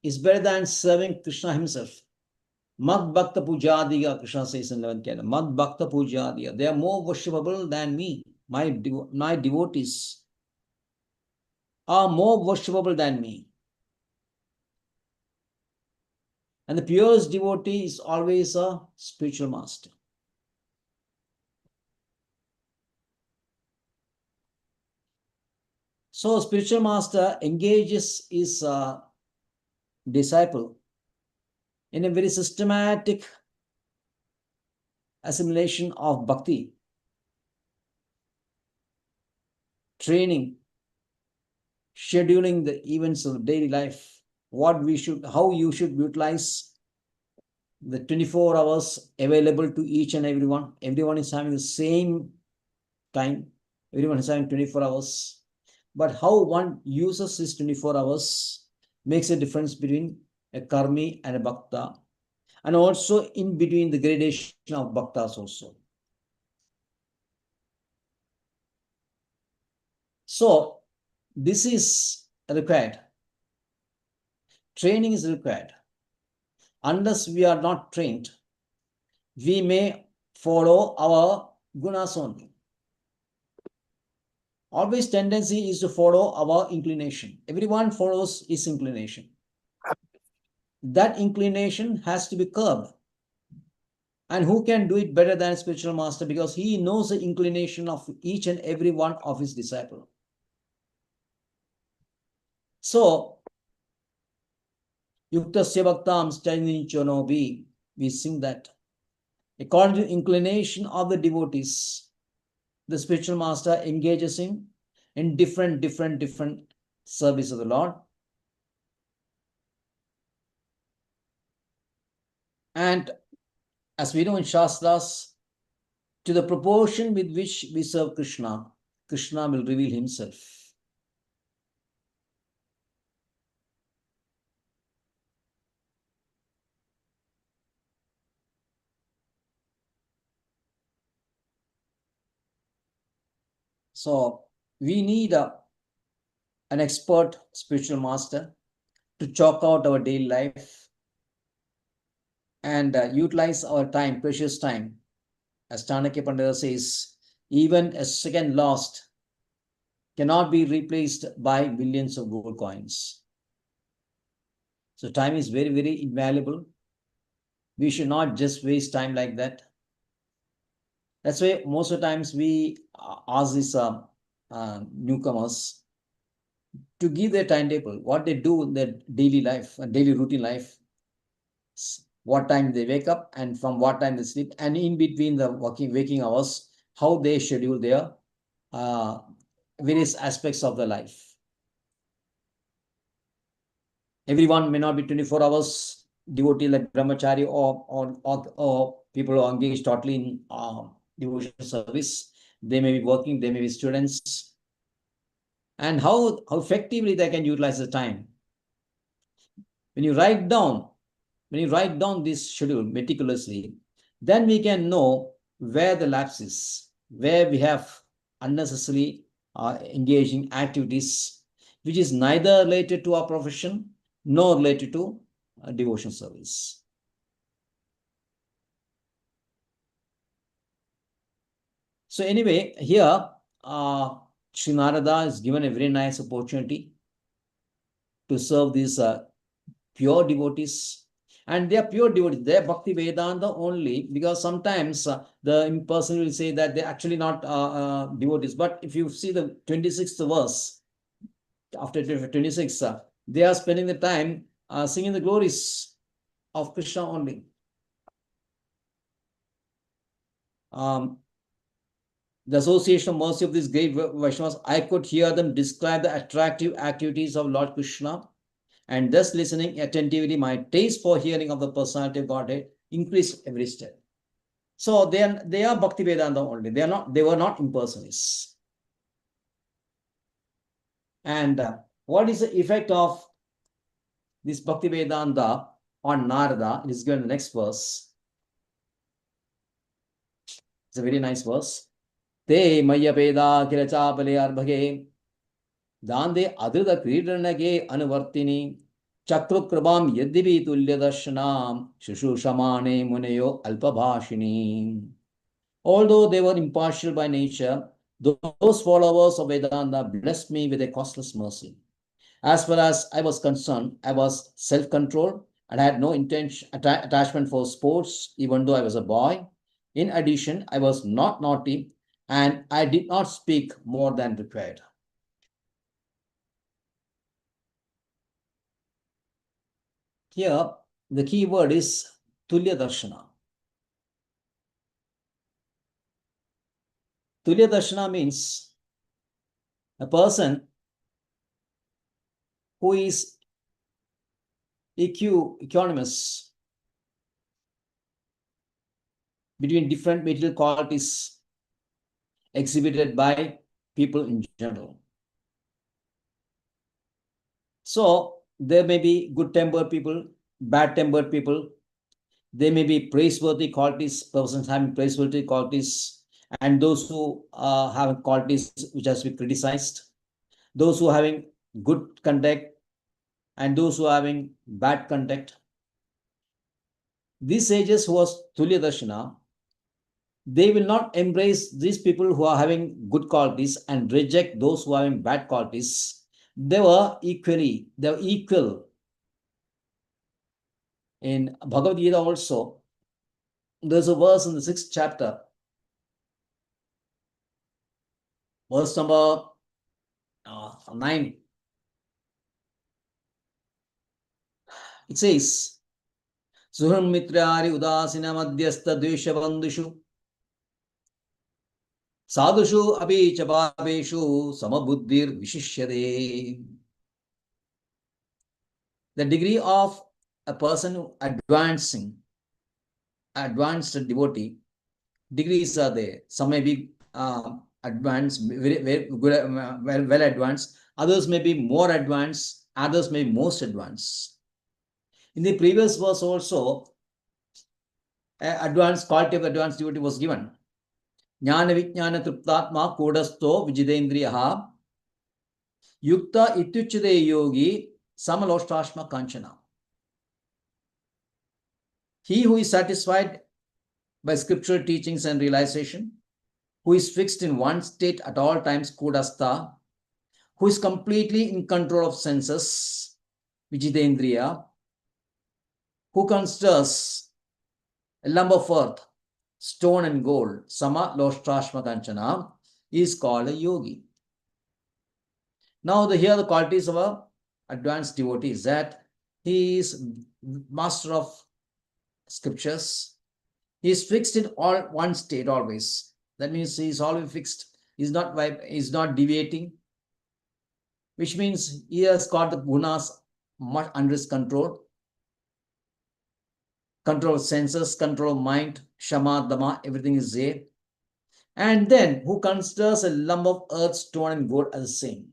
is better than serving Krishna himself. Mad Bhakta Pujadiga, Krishna says in 11th canto. Mad Bhakta Pujadiga. They are more worshipable than me. My devotees are more worshipable than me. And the purest devotee is always a spiritual master. So spiritual master engages his disciple in a very systematic assimilation of bhakti, training, scheduling the events of daily life, how you should utilize the 24 hours available to each and everyone. Everyone is having the same time. Everyone is having 24 hours. But how one uses this 24 hours makes a difference between a karmi and a bhakta, and also in between the gradation of bhaktas also. So this is required. Training is required. Unless we are not trained, we may follow our gunas only. Always tendency is to follow our inclination. Everyone follows his inclination. That inclination has to be curbed. And who can do it better than a spiritual master? Because he knows the inclination of each and every one of his disciples. So, Yuktasya Bhaktam Stanichono B, we sing that. According to the inclination of the devotees, the spiritual master engages him in different service of the Lord. And as we know in Shastras, to the proportion with which we serve Krishna, Krishna will reveal himself. So we need an expert spiritual master to chalk out our daily life and utilize our time, precious time. As Chanakya Pandita says, even a second lost cannot be replaced by millions of gold coins. So time is very, very invaluable. We should not just waste time like that. That's why most of the times we ask these newcomers to give their timetable, what they do in their daily life, daily routine life, what time they wake up and from what time they sleep, and in between the waking hours, how they schedule their various aspects of their life. Everyone may not be 24 hours devotee like brahmachari or people who are engaged totally in devotional service. They may be working, they may be students. And how effectively they can utilize the time. When you write down this schedule meticulously, then we can know where the lapse is, where we have unnecessarily engaging activities, which is neither related to our profession nor related to devotion service. So anyway, here Sri Narada is given a very nice opportunity to serve these pure devotees. And they are pure devotees. They are Bhakti Vedanta only, because sometimes the person will say that they're actually not devotees. But if you see the 26th verse, after 26, they are spending the time singing the glories of Krishna only. The association of mercy of these great Vaishnavas, I could hear them describe the attractive activities of Lord Krishna, and thus listening attentively, my taste for hearing of the personality of Godhead increased every step. So they are Bhakti Vedanta only. They were not impersonalists. And what is the effect of this Bhakti Vedanta on Narada? It is given in the next verse. It's a very nice verse. Te Mayapeda Kirachapale Arbhage Dande Adrida Kridanage Anuvartini Chakrokrabam Yadibi Tulyadarsanam Shushamane Muneyo Alpabhashini. Although they were impartial by nature, those followers of Vedanta blessed me with a costless mercy. As far as I was concerned, I was self-controlled and had no attachment for sports, even though I was a boy. In addition, I was not naughty and I did not speak more than required. Here, the key word is Tulya Darshana. Tulya Darshana means a person who is equanimous between different material qualities exhibited by people in general. So there may be good-tempered people, bad-tempered people. There may be praiseworthy qualities, persons having praiseworthy qualities, and those who have qualities which has to be criticized. Those who are having good conduct and those who are having bad conduct. These sages who was Tulya Darshana, they will not embrace these people who are having good qualities and reject those who are having bad qualities. They were equal. In Bhagavad Gita also, there's a verse in the 6th chapter, verse number 9. It says, Suham mitrari udasina madhyastha dvesha bandushu sadhushu abhi chababeshu samabuddhir vishishyade. The degree of a person advanced devotee, degrees are there. Some may be advanced, very good, well advanced. Others may be more advanced. Others may be most advanced. In the previous verse also, quality of advanced devotee was given. Jnana Vijnana Triptatma Kodasto Vijidendriyaha Yukta Ityuchade Yogi Samaloshtashma Kanchana. He who is satisfied by scriptural teachings and realization, who is fixed in one state at all times, Kodastha, who is completely in control of senses, Vijidendriya, who considers a lump of earth, stone and gold, Sama Loshtrashma Kanchana, is called a yogi. Now here the qualities of a advanced devotee is that he is master of scriptures. He is fixed in one state always. That means he is always fixed. He is not deviating, which means he has got the gunas much under his control. Control of senses, control of mind, shama, dama, everything is there. And then who considers a lump of earth, stone and gold as the same.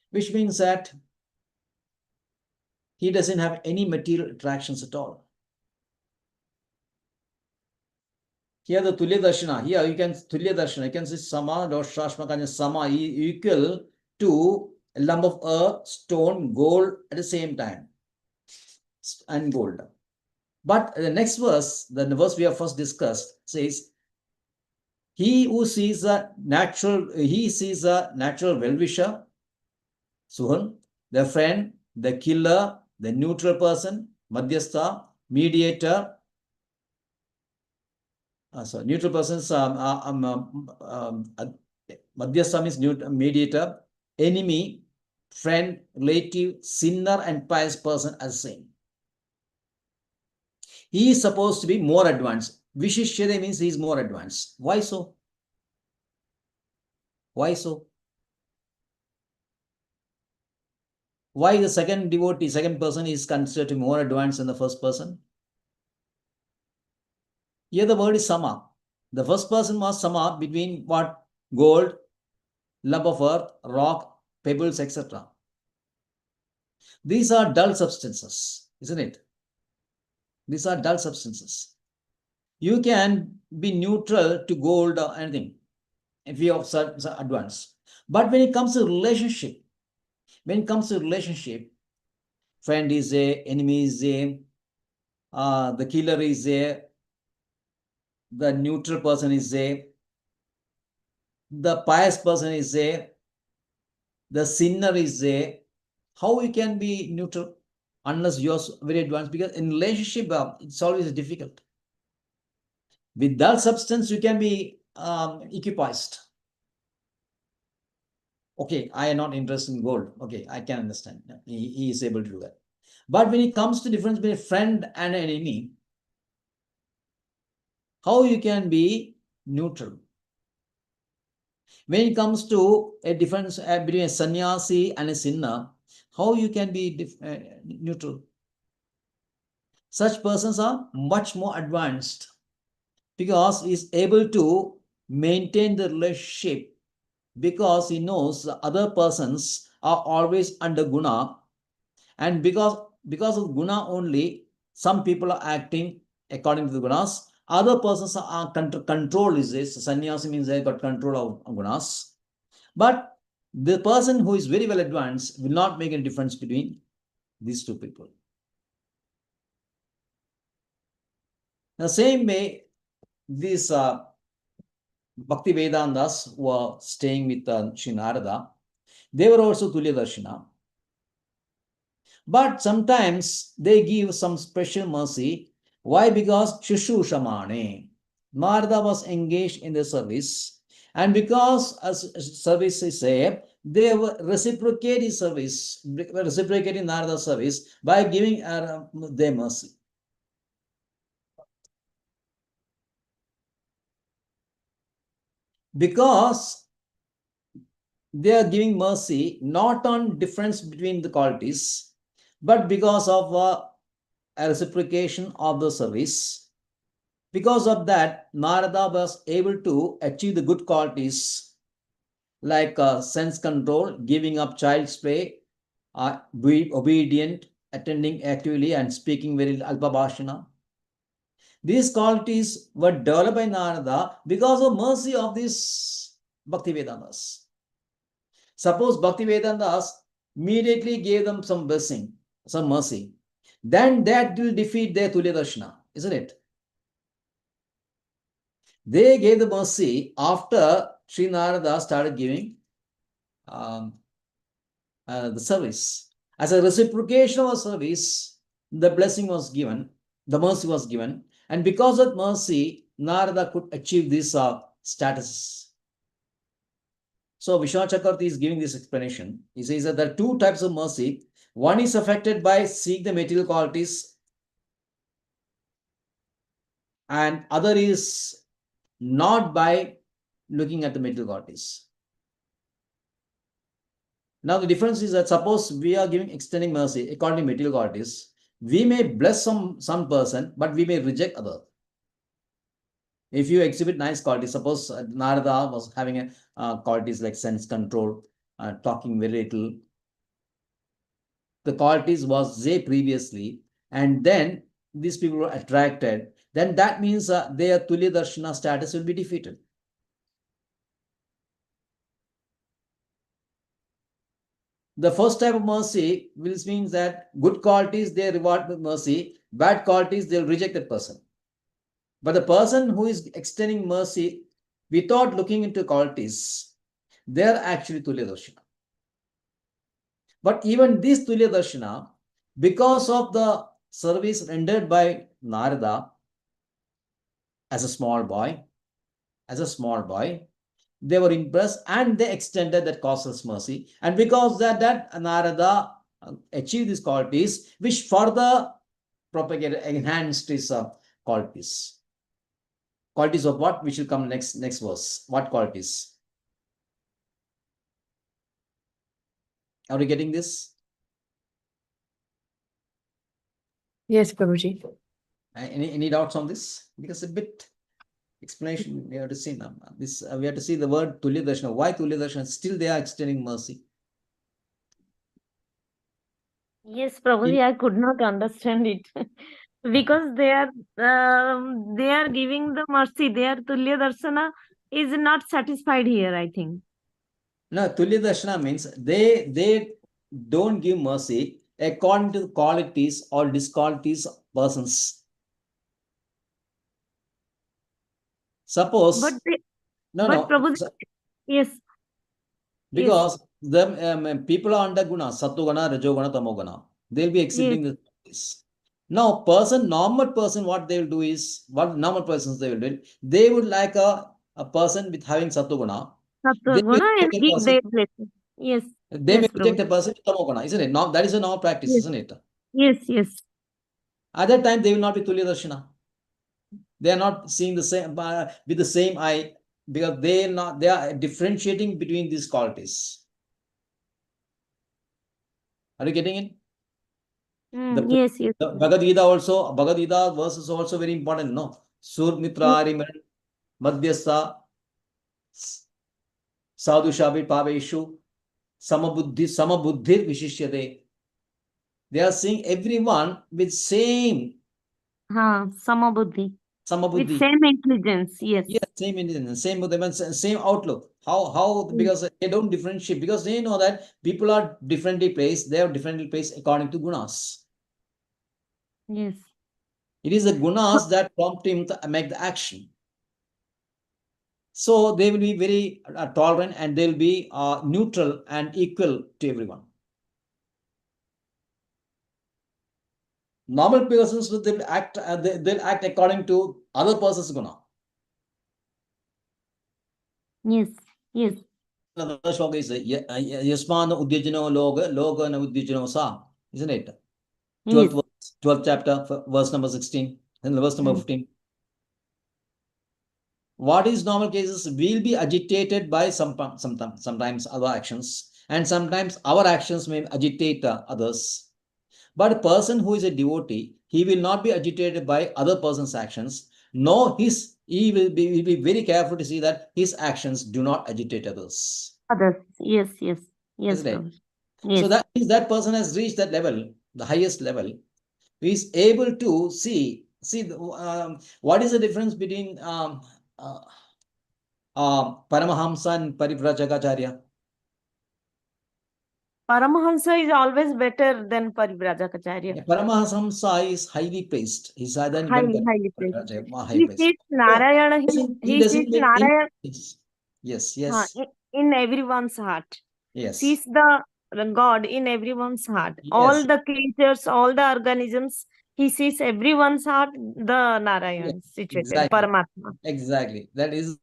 Which means that he doesn't have any material attractions at all. Here the Tulya Darshana, here you can Tulya Darshana, you can see Sama, Doshashmakanya, Sama equal to a lump of earth, stone, gold at the same time. And gold. But the next verse, the verse we have first discussed, says, he sees a natural well-wisher, Suhan, the friend, the killer, the neutral person, Madhyastha, mediator. Neutral persons, Madhyastha means mediator, enemy, friend, relative, sinner, and pious person as same. He is supposed to be more advanced. Vishishyade means he is more advanced. Why so? Why so? Why the second person is considered to be more advanced than the first person? Here the word is Sama. The first person was Sama between what? Gold, lump of earth, rock, pebbles, etc. These are dull substances, isn't it? These are dull substances. You can be neutral to gold or anything if you have such advance. But when it comes to relationship, friend is a, enemy is a, the killer is a, the neutral person is a, the pious person is a, the sinner is a. How you can be neutral unless you're very advanced? Because in relationship, it's always difficult. With that substance, you can be equipoised. Okay, I am not interested in gold. Okay, I can understand. He is able to do that. But when it comes to difference between a friend and an enemy, how you can be neutral? When it comes to a difference between a sannyasi and a sinner, how you can be neutral? Such persons are much more advanced because he is able to maintain the relationship, because he knows the other persons are always under guna, and because of guna only, some people are acting according to the gunas. Other persons are control is this. Sannyasi means they got control of gunas. But the person who is very well advanced will not make any difference between these two people. The same way, these Bhakti Vedantas who are staying with Sri Narada, they were also Tulya Darshana. But sometimes they give some special mercy. Why? Because Shushu Shamane. Narada was engaged in the service, and because service is there, they reciprocate his service, reciprocating Narada's service by giving their mercy. Because they are giving mercy not on difference between the qualities, but because of a reciprocation of the service. Because of that, Narada was able to achieve the good qualities like sense control, giving up child's play, be obedient, attending actively, and speaking very alpabhashana. These qualities were developed by Narada because of mercy of these Bhaktivedantas. Suppose Bhaktivedantas immediately gave them some blessing, some mercy, then that will defeat their Tulya Darshana, isn't it? They gave the mercy after Sri Narada started giving the service. As a reciprocation of service, the blessing was given, the mercy was given, and because of mercy, Narada could achieve this status. So Vishwanath Chakravarti is giving this explanation. He says that there are two types of mercy. One is affected by seeing the material qualities, and other is not by looking at the material qualities. Now the difference is that suppose we are giving extending mercy according to material qualities, we may bless some person, but we may reject other. If you exhibit nice qualities, suppose Narada was having qualities like sense control, talking very little, the qualities was there previously, and then these people were attracted, then that means their Tulya Darshana status will be defeated. The first type of mercy means that good qualities they reward with mercy, bad qualities they'll reject that person. But the person who is extending mercy without looking into qualities, they're actually Tulya Darshana. But even this Tulya Darshana, because of the service rendered by Narada as a small boy, they were impressed and they extended that causeless mercy. And because that Narada achieved these qualities, which further propagated, enhanced his qualities. Qualities of what? We should come next verse. What qualities? Are you getting this? Yes, Prabhuji. Any doubts on this? Because a bit explanation we have to see now. This we have to see the word Tulya Darshana. Why Tulya Darshana? Still they are extending mercy. Yes, Prabhuji, I could not understand it. Because they are giving the mercy. Their Tulya Darshana is not satisfied here, I think. No, Tulya Darshana means they don't give mercy according to the qualities or disqualities of persons. Suppose But they, no, but Prabhu, yes, because the people are under guna, satugana, rajoguna, tamoguna. They'll be exhibiting this. Now, normal person, what they will do is, what normal persons they will do, they would like a person with having satuguna. They will Sattva-guna and reject a give person. their blessing. Yes, They yes, may Prabhu. reject a person with tamoguna, isn't it? Now, that is a normal practice, Yes, isn't it? yes, yes. At that time, they will not be Tulya Darshana. They are not seeing the same with the same eye because they are differentiating between these qualities. Are you getting it? Yes, yes. The Bhagavad Gita verse is also very important, no? Surmitra Ariman Madhyastha Sadhu Shabit Paveshu Samabuddhir Vishishyate. They are seeing everyone with same Samabuddhi. With Samabuddhi. same intelligence, yes. Yes, same intelligence, same outlook. How because they don't differentiate because they know that people are differently placed. They are differently placed according to gunas. Yes. It is the gunas that prompt him to make the action. So they will be very tolerant and they'll be neutral and equal to everyone. Normal persons they'll act according to other person's guna. Yes, yes. Another shloka is Yasmana Udyajano Loga na Udyajano Sa, isn't it? 12th chapter, verse number 16, and verse number 15. What is normal cases? We'll be agitated by sometimes other actions, and sometimes our actions may agitate others. But a person who is a devotee, he will not be agitated by other person's actions. No, he will be very careful to see that his actions do not agitate others. Others, yes, yes, yes. Isn't it? Yes. So that means that person has reached that level, the highest level. He is able to see what is the difference between Paramahamsa and Parivrajagacharya. Paramahamsa is always better than Parivrajagacharya. Paramahamsa is highly placed. He's than even Highly placed. high He placed. sees Narayana. He He doesn't sees make Narayana. Yes. In everyone's heart. Yes. Sees the God in everyone's heart. Yes. All the creatures, all the organisms, he sees everyone's heart, the Narayan situated, Exactly. Paramatma. Exactly. There is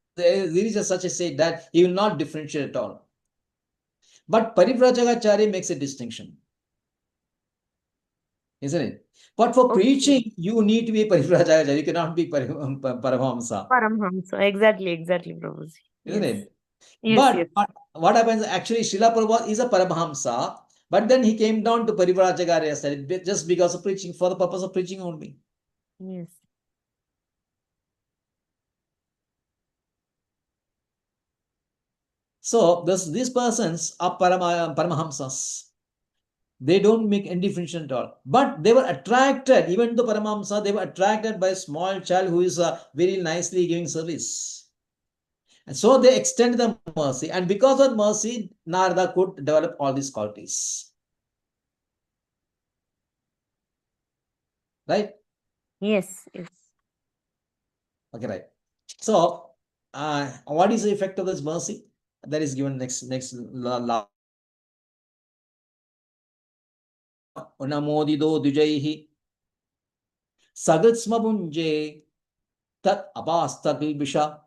such a say that he will not differentiate at all. But Parivrajagacharya makes a distinction. Isn't it? But for preaching, you need to be Parivrajagacharya. You cannot be Paramahamsa. Paramhamsa. Exactly, Prabhuji. Isn't it? Yes, But what happens actually, Srila Prabhupada is a Paramahamsa, but then he came down to Parivrajagacharya just because of preaching, for the purpose of preaching only. Yes. So these persons are Paramahamsas. They don't make any difference at all. But they were attracted, even though Paramahamsa, they were attracted by a small child who is very nicely giving service. And so they extended the mercy. And because of mercy, Narada could develop all these qualities. Right? Yes. Okay, right. So, what is the effect of this mercy? That is given next Unamodido Dujaihi Sagatsma Bunje Tat Apastakilbisha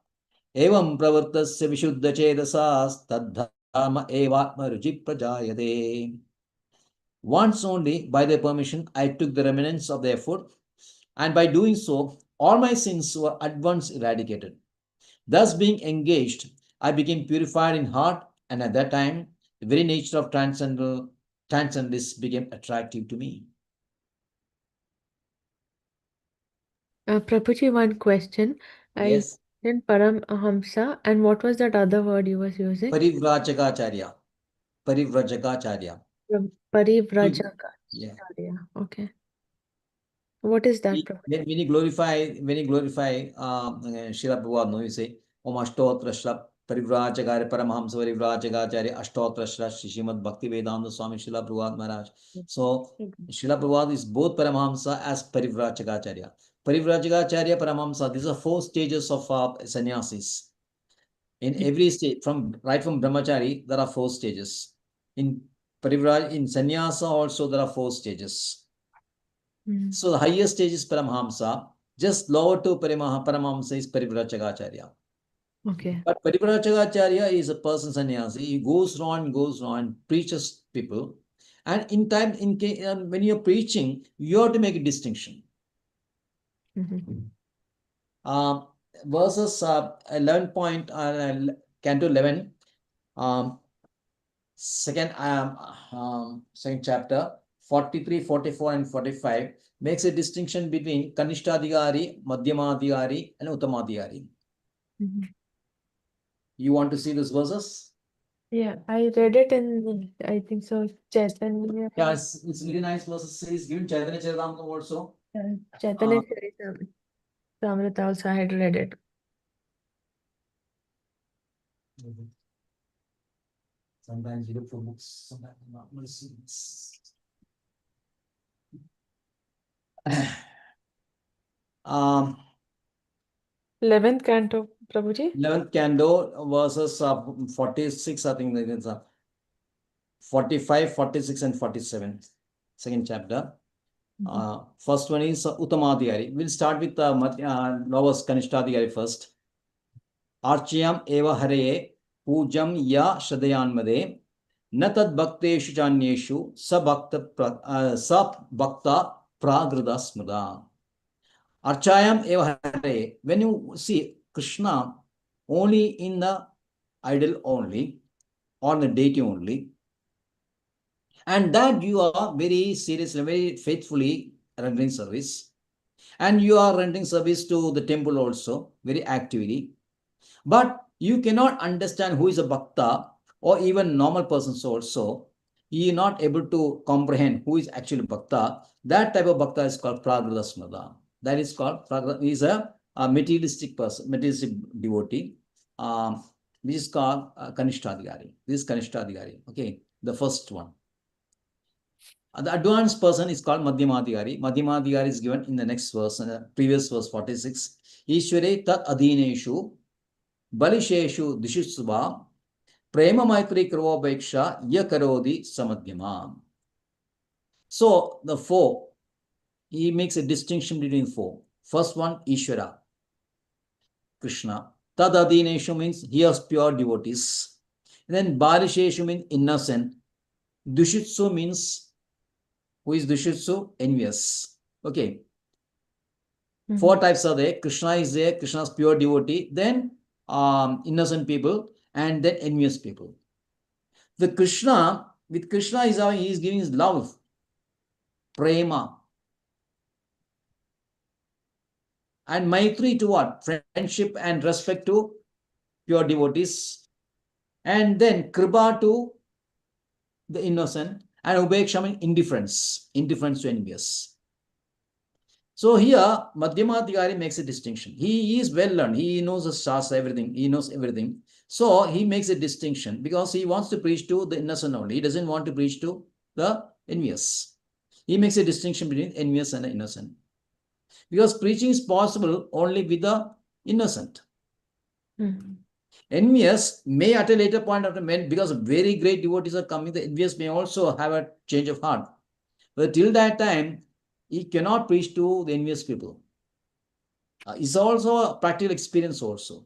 Evam Pravartasya Vishuddha Chedasas Tadhama Evatma Ruji Prajayade. Once only, by their permission, I took the remnants of their food, and by doing so, all my sins were at once eradicated. Thus, being engaged, I became purified in heart, and at that time, the very nature of transcendence became attractive to me. Prabhuji, one question. Yes. In Paramahamsa, and what was that other word you was using? Parivrajagacharya. Parivrajagacharya. Parivrajagacharya. Yeah. Okay. What is that, When Prabhuji? you glorify, Srila Prabhupada, no, you say, Om Ashtotra Shra Parivrajagari Paramahamsa Parivrajagacharya Ashtotra Shra Shrimad Bhakti Vedanta Swami Srila Prabhupada Maharaj. So, Srila Prabhupada is both Paramahamsa as Parivrajagacharya. Parivrajagacharya, Paramahamsa, these are 4 stages of sannyasis. In every stage, right from Brahmachari, there are 4 stages. In Parivraj, in sannyasa also there are 4 stages. So the highest stage is Paramahamsa. Just lower to Paramahamsa is Parivrajagacharya. Okay. But Parivrajagacharya is a person sannyasi. He goes on, preaches people. And in time, when you're preaching, you have to make a distinction. Verses 11 Canto 11, second chapter, 43, 44, and 45 makes a distinction between Kanishtadhikari, Madhyamadhikari, and Uttamadhikari. You want to see these verses? Yeah, I read it in, I think so, Chaitanya. Yeah, it's really nice verses. He's given Chaitanya Charitamrita also. Chaitanya Charitamrita also I had read it. Sometimes you look for books, sometimes not. 11th canto, Prabhuji. 11th canto, verses 46, I think it's 45, 46, and 47. Second chapter. First one is Uttamadhikari. We'll start with lowest Kanishtadhikari first. Archayam eva hareye pujam ya shadayanmade na tad bhakteshu chanyeshu sa bhakta pragrida smrida. Archayam eva hareye. When you see Krishna only in the idol only, or the deity only, and that you are very seriously, very faithfully rendering service, and you are rendering service to the temple also very actively, but you cannot understand who is a bhakta, or even normal persons also, you are not able to comprehend who is actually bhakta. That type of bhakta is called pragrida smrida. That is called pragrida, is a materialistic person, materialistic devotee, which is called Kanishtadhikari. This is Kanishtadhikari. Okay, the first one. The advanced person is called Madhyamadhikari. Madhyamadhikari is given in the next verse, previous verse 46. Ishware tat adhineshu balisheshu dishutsuva prema maitri kravopeksha yakarodi samadhyama. So the 4, he makes a distinction between 4. First one, Ishvara, Krishna. Tad adhineshu means he has pure devotees. And then balisheshu means innocent. Dushitsu means, who is Dushitsu? Envious. Okay. 4 types are there. Krishna is there. Krishna's pure devotee. Then innocent people. And then envious people. With Krishna he is giving his love. Prema. And Maitri to what? Friendship and respect to pure devotees. And then Kripa to the innocent. And Upeksha means indifference. Indifference to envious. So here, Madhyamadhikari makes a distinction. He is well learned. He knows the shastra, everything. He knows everything. So he makes a distinction because he wants to preach to the innocent only. He doesn't want to preach to the envious. He makes a distinction between envious and the innocent. Because preaching is possible only with the innocent. Envious may at a later point of the men, because very great devotees are coming, the envious may also have a change of heart. But till that time, he cannot preach to the envious people. It's also a practical experience also.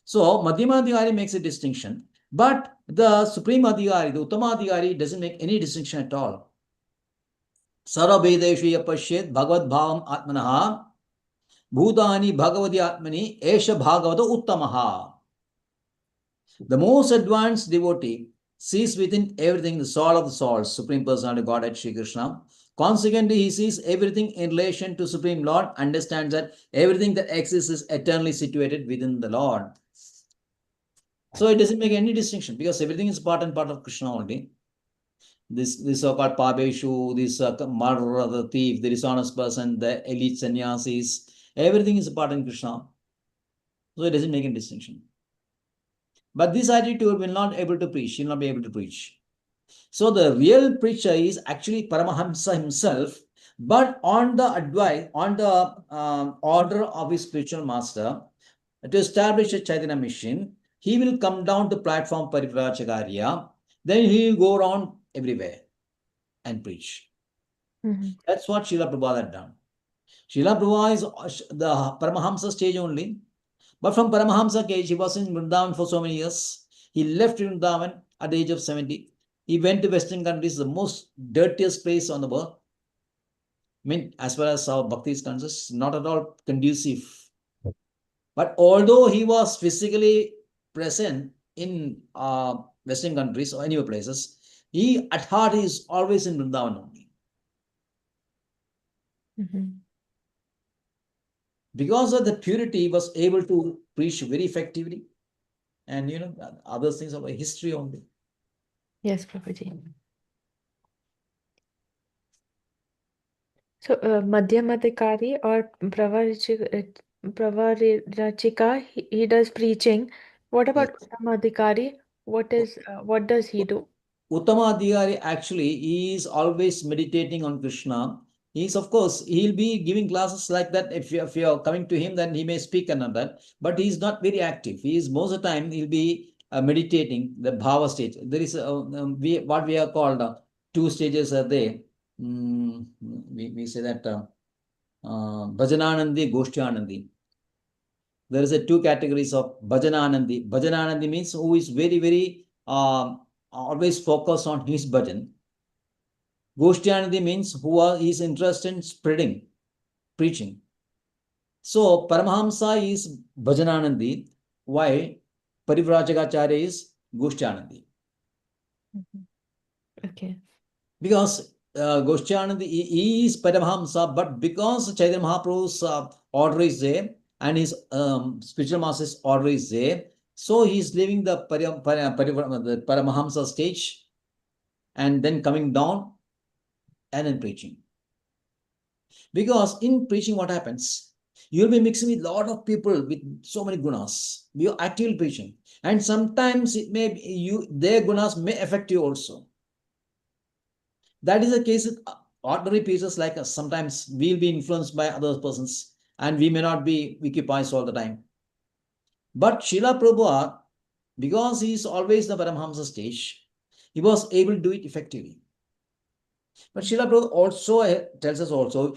So Madhyamadhikari makes a distinction, but the Supreme Adhikari, the Uttamadhikari, doesn't make any distinction at all. Sarvabedeshu yapashyet bhagavad bhavam atmanaha bhutani bhagavati atmani esha bhagavata uttamaha. The most advanced devotee sees within everything the soul of the souls, Supreme Personality of Godhead, Shri Krishna. Consequently, he sees everything in relation to Supreme Lord, understands that everything that exists is eternally situated within the Lord. So it doesn't make any distinction because everything is part and part of Krishna only. this so-called Pabeshu, this murderer, the thief, the dishonest person, the elite sannyasis, everything is a part in Krishna. So it doesn't make a distinction. But this attitude will not able to preach, he will not be able to preach. So the real preacher is actually Paramahamsa himself, but on the advice, on the order of his spiritual master, to establish a Chaitanya mission, he will come down to platform Parivrajacharya, then he will go around everywhere and preach. That's what Srila Prabhupada had done. Srila Prabhupada is the Paramahamsa stage only, but from Paramahamsa stage, he was in Vrindavan for so many years. He left Vrindavan at the age of 70. He went to Western countries, the most dirtiest place on the world. I mean, as far as our bhakti is concerned, not at all conducive. But although he was physically present in Western countries or any places, he at heart is always in Vrindavan only. Because of the purity, he was able to preach very effectively. And other things are history only. Yes, Prabhuji. So, Madhyamadikari or Pravarachika, he does preaching. What about Yes. Uttamadikari? What does he do? Uttamadhikari actually is always meditating on Krishna. He's, of course, he'll be giving classes like that. If you're coming to him, then he may speak and that. But he's not very active. He is most of the time he'll be meditating the bhava stage. There is what we are called 2 stages are there. We say that Bhajananandi, Goshthyanandi. There is a 2 categories of Bhajananandi. Bhajananandi means who is very, very always focused on his bhajan. Goshthyanandi means who is interested in spreading, preaching. So Paramahamsa is Bhajananandi, while Parivrajacharya is Goshthyanandi. Okay. Because Goshthyanandi he is Paramahamsa, but because Chaitanya Mahaprabhu's order is there and his spiritual master's order is there, so he is leaving the Paramahamsa stage and then coming down and then preaching. Because in preaching, what happens? You'll be mixing with a lot of people with so many gunas. You're actively preaching. And sometimes it may be their gunas may affect you also. That is the case with ordinary preachers like us. Sometimes we'll be influenced by other persons and we may not be Wikipais all the time. But Srila Prabhupada, because he is always the Paramahamsa stage, he was able to do it effectively. But Srila Prabhupada also tells us also,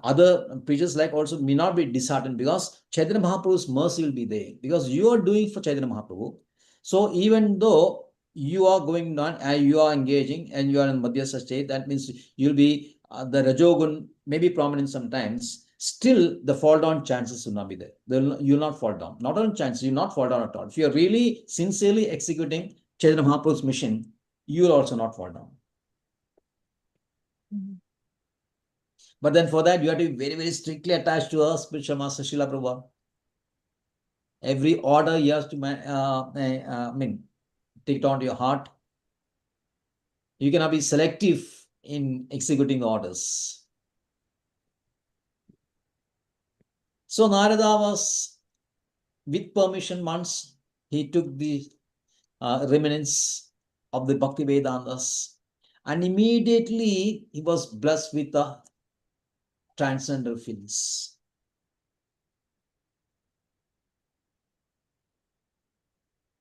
other preachers like also may not be disheartened because Chaitanya Mahaprabhu's mercy will be there. Because you are doing for Chaitanya Mahaprabhu. So even though you are going on and you are engaging and you are in Madhyasa state, that means you'll be, the Rajogun may be prominent sometimes. Still, the fall down chances will not be there. You'll not fall down. Not on chances, you'll not fall down at all. If you're really sincerely executing Chaitanya Mahaprabhu's mission, you will also not fall down. But then for that, you have to be very, very strictly attached to our spiritual master, Srila Prabhupada. Every order you have to take it on to your heart. You cannot be selective in executing the orders. So Narada was, with permission once, he took the remnants of the Bhakti Vedantas and immediately he was blessed with the transcendental feelings.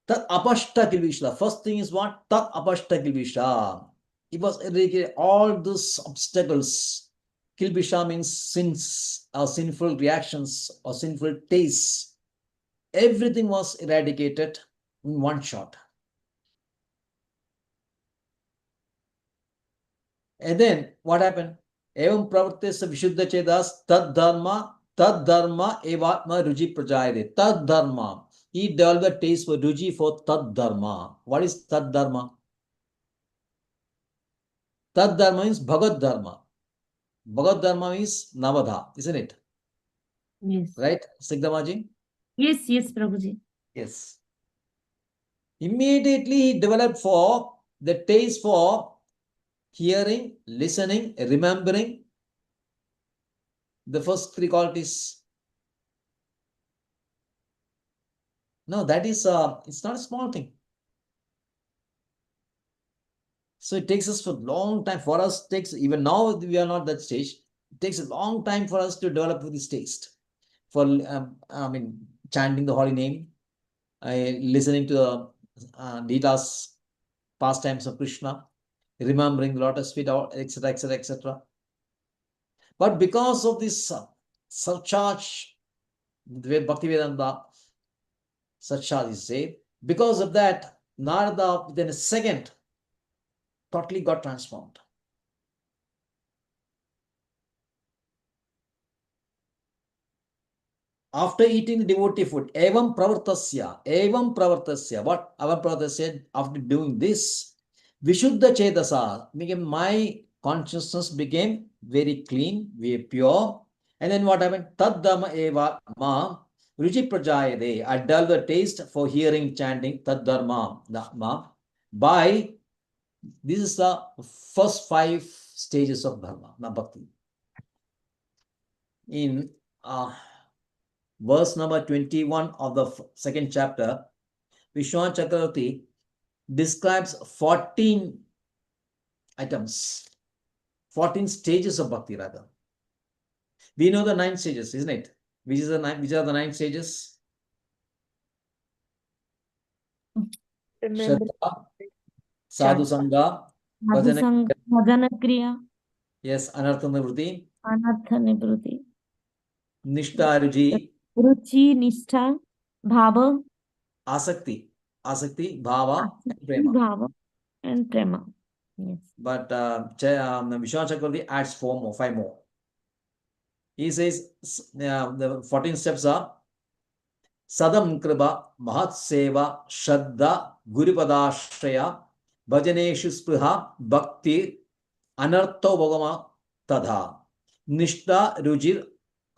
Tat apashta kilvisha. First thing is what? Tat apashta kilvisha. It was eradicated all those obstacles. Kilvisha means sins or sinful reactions or sinful tastes. Everything was eradicated in one shot. And then what happened? Evam pravartesa vishuddha chedas tad dharma evatma ruji prajayade. Tad dharma. He developed a taste for ruji for tad dharma. What is tad dharma? Tad dharma means bhagavad dharma. Bhagavad dharma means navadha, isn't it? Yes. Right, Sigdamaji? Yes, Prabhuji. Yes. Immediately he developed for the taste for hearing, listening, remembering. The first three qualities. No, that is, it's not a small thing. So it takes us a long time. For us, takes, even now we are not that stage. It takes a long time for us to develop this taste. For, chanting the holy name, listening to the Leela's pastimes of Krishna, remembering the lotus feet, etc., etc., etc. But because of this surcharge, the way Bhaktivedanta surcharge is said, because of that, Narada within a second totally got transformed. After eating devotee food, evam pravartasya, what Avam Pravartasya said, after doing this, Vishuddha Chetasa, my consciousness became very clean, very pure. And then what happened? Taddama eva ma ruchi prajayade. I dull the taste for hearing, chanting, taddharma, ma. By, this is the first 5 stages of dharma, bhakti. In verse number 21 of the second chapter, H.G.Satyavrta describes 14 items, 14 stages of bhakti rather. We know the 9 stages, isn't it? Which are the 9 stages? Remember. Shraddha, Sadhu Sangha, Bhajana Kriya, yes, Anartha Nivruti, Anartha Nivruti, Nishtha Ruchi, Ruchi, Nishtha, Bhava, Asakti, Bhava, and Asakti, Prema. Bhava, and Prema. Yes. But H.G.Satyavrta adds 5 more. He says the 14 steps are Sadam Kriba, Mahat Seva, Shraddha, Gurupadashraya, Bhajaneshu Spriha, Bhakti, Anartha Bhagama Tadha, Nishta Rujir,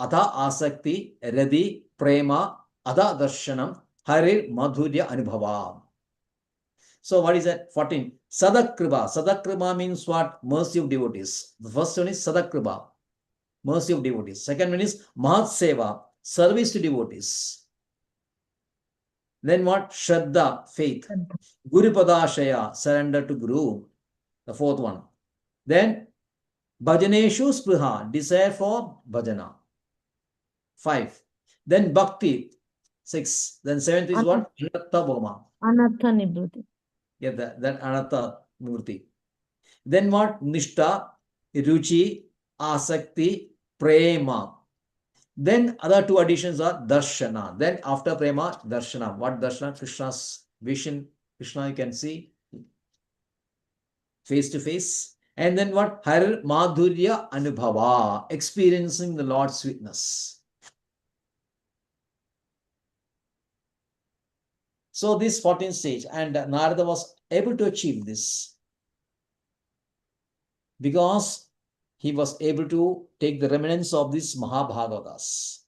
Atha Asakti, Radi, Prema, Atha Darshanam, Harir Madhurya Anubhava. So what is that? 14. Sadakriba. Sadakriba means what? Mercy of devotees. The first one is Sadakriba, mercy of devotees. Second one is Mahat Seva, service to devotees. Then what? Shraddha, faith. Guru Padashaya, surrender to Guru. The fourth one. Then Bhajaneshu Spriha, desire for bhajana. 5. Then Bhakti, 6. Then 7th is what? Anartha Bhagama. Anartha Nivruti. Yeah, that Anartha Murti. Then what? Nishtha, Ruchi, Asakti, Prema. Then other 2 additions are Darshana. Then after Prema, Darshana. What Darshana? Krishna's vision. Krishna you can see face to face. And then what? Harir Madhurya Anubhava. Experiencing the Lord's sweetness. So this 14th stage. And Narada was able to achieve this because he was able to take the remnants of these Mahabhagavatas.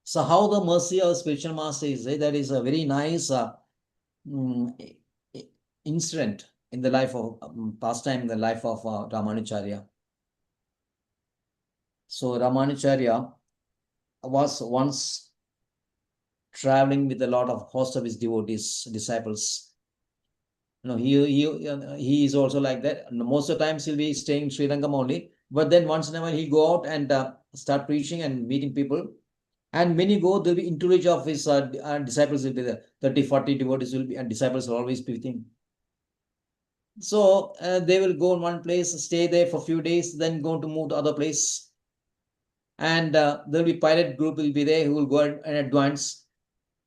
So how the mercy of spiritual master is, that is a very nice incident in the life of, pastime in the life of Ramanujacharya. So Ramanujacharya was once traveling with a lot of host of his devotees, disciples. He is also like that. Most of the times he'll be staying in Sri Lanka only, but then once in a while he'll go out and start preaching and meeting people. And when you go, there'll be entourage of his disciples will be there. 30, 40 devotees will be, and disciples will always be with him. So they will go in one place, stay there for a few days, then go to move to other place. And there'll be pilot group will be there who will go in advance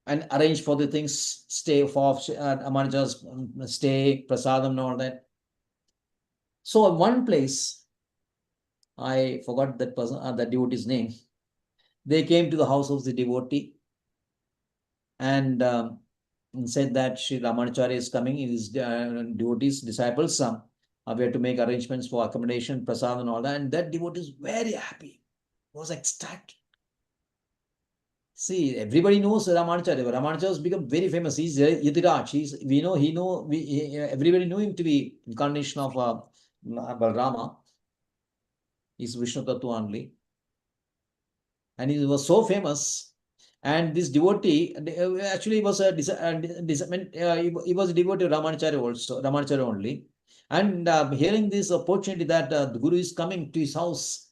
and arrange for the things, stay for Amanaja's stay, prasadam and all that. So one place, I forgot that person, that devotee's name. They came to the house of the devotee and said that Sri Ramanujacharya is coming, his devotees, disciples, we have to make arrangements for accommodation, prasad and all that. And that devotee is very happy, was ecstatic. See, everybody knows Ramanacharya. Ramanacharya has become very famous. He's Yatiraj. Everybody knew him to be incarnation of Balrama. He's Vishnu Tattva only. And he was so famous. And this devotee actually was he was a devotee of Ramanacharya also, Ramanacharya only. And hearing this opportunity that the Guru is coming to his house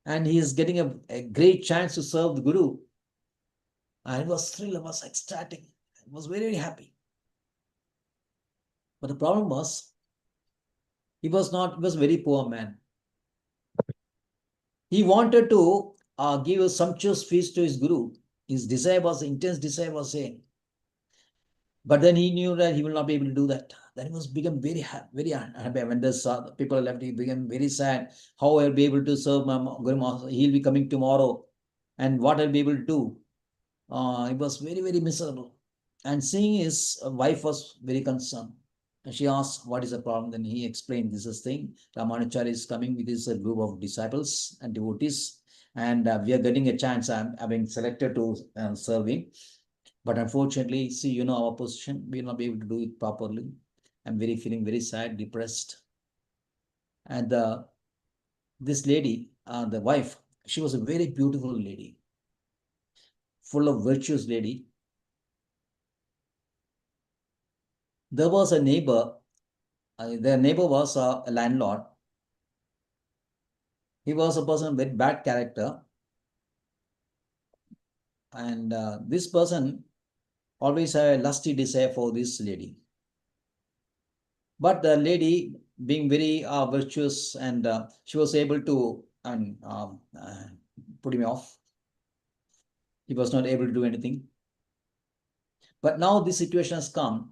and he is getting a great chance to serve the Guru. And it was thrilled, it was ecstatic, I was very, very happy. But the problem was, he was a very poor man. He wanted to give a sumptuous feast to his Guru. His intense desire was saying. But then he knew that he will not be able to do that. Then he become very unhappy. When the people left, he became very sad. How I'll be able to serve my Guru Master? He'll be coming tomorrow. And what I'll be able to do? He was very, very miserable. And seeing his wife was very concerned. And she asked, what is the problem? Then he explained, this is thing. Ramanacharya is coming with his group of disciples and devotees. And we are getting a chance. I'm being selected to serve him. But unfortunately, see, our position, we will not be able to do it properly. I'm feeling very sad, depressed. And this lady, the wife, she was a very beautiful lady, full of virtuous lady. There was a neighbor, their neighbor was a landlord. He was a person with bad character. And this person always had a lusty desire for this lady. But the lady, being very virtuous, and she was able to put him off. He was not able to do anything. But now this situation has come.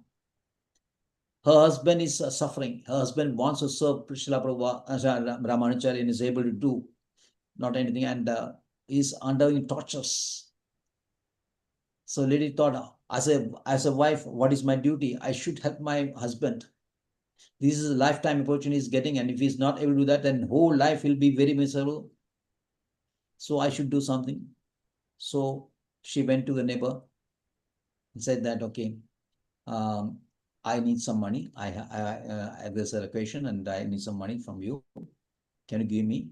Her husband is suffering. Her husband wants to serve Srila Prabhupada, Ramanacharya, and is able to do not anything, and is undergoing tortures. So lady thought, as a wife, what is my duty? I should help my husband. This is a lifetime opportunity he's getting, and if he's not able to do that, then whole life will be very miserable. So I should do something. So she went to the neighbor and said that, okay, I need some money. There's a requisition and I need some money from you. Can you give me?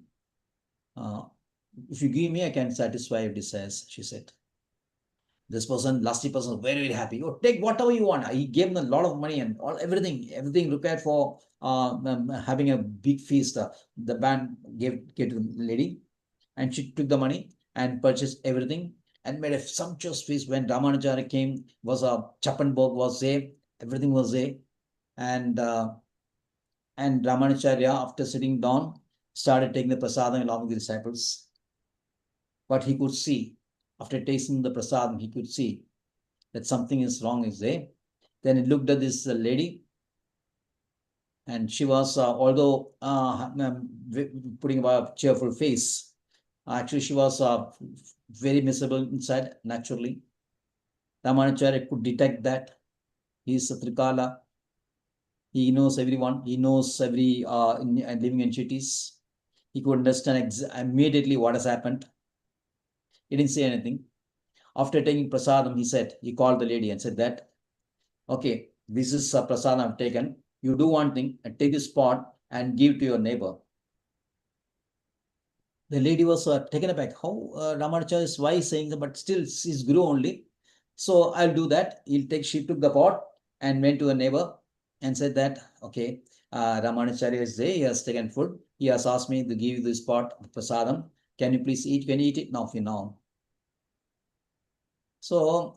If you give me, I can satisfy your desires, she said. This person, lusty person, very, very happy. Oh, take whatever you want. He gave them a lot of money and everything prepared for having a big feast. The band gave to the lady, and she took the money and purchased everything and made a sumptuous feast. When Ramanacharya came, was a Chappanbhog was there, everything was there, and Ramanacharya, after sitting down, started taking the prasadam along with the disciples. But he could see, after tasting the prasadam, he could see that something is wrong is there. Then he looked at this lady, and she was, although putting a cheerful face, actually she was very miserable inside, naturally. Ramanacharya could detect that. He is a Trikala. He knows everyone. He knows every living entities. He could understand immediately what has happened. He didn't say anything. After taking prasadam, he called the lady and said that, okay, this is a prasadam I've taken. You do one thing, and take this pot and give to your neighbor. The lady was taken aback. How Ramanacharya is why saying that, but still she's Guru only. So I'll do that. She took the pot and went to a neighbor and said that, okay, Ramanacharya is there. He has taken food. He has asked me to give you this pot of prasadam. Can you please eat? Can you eat it now? For now. So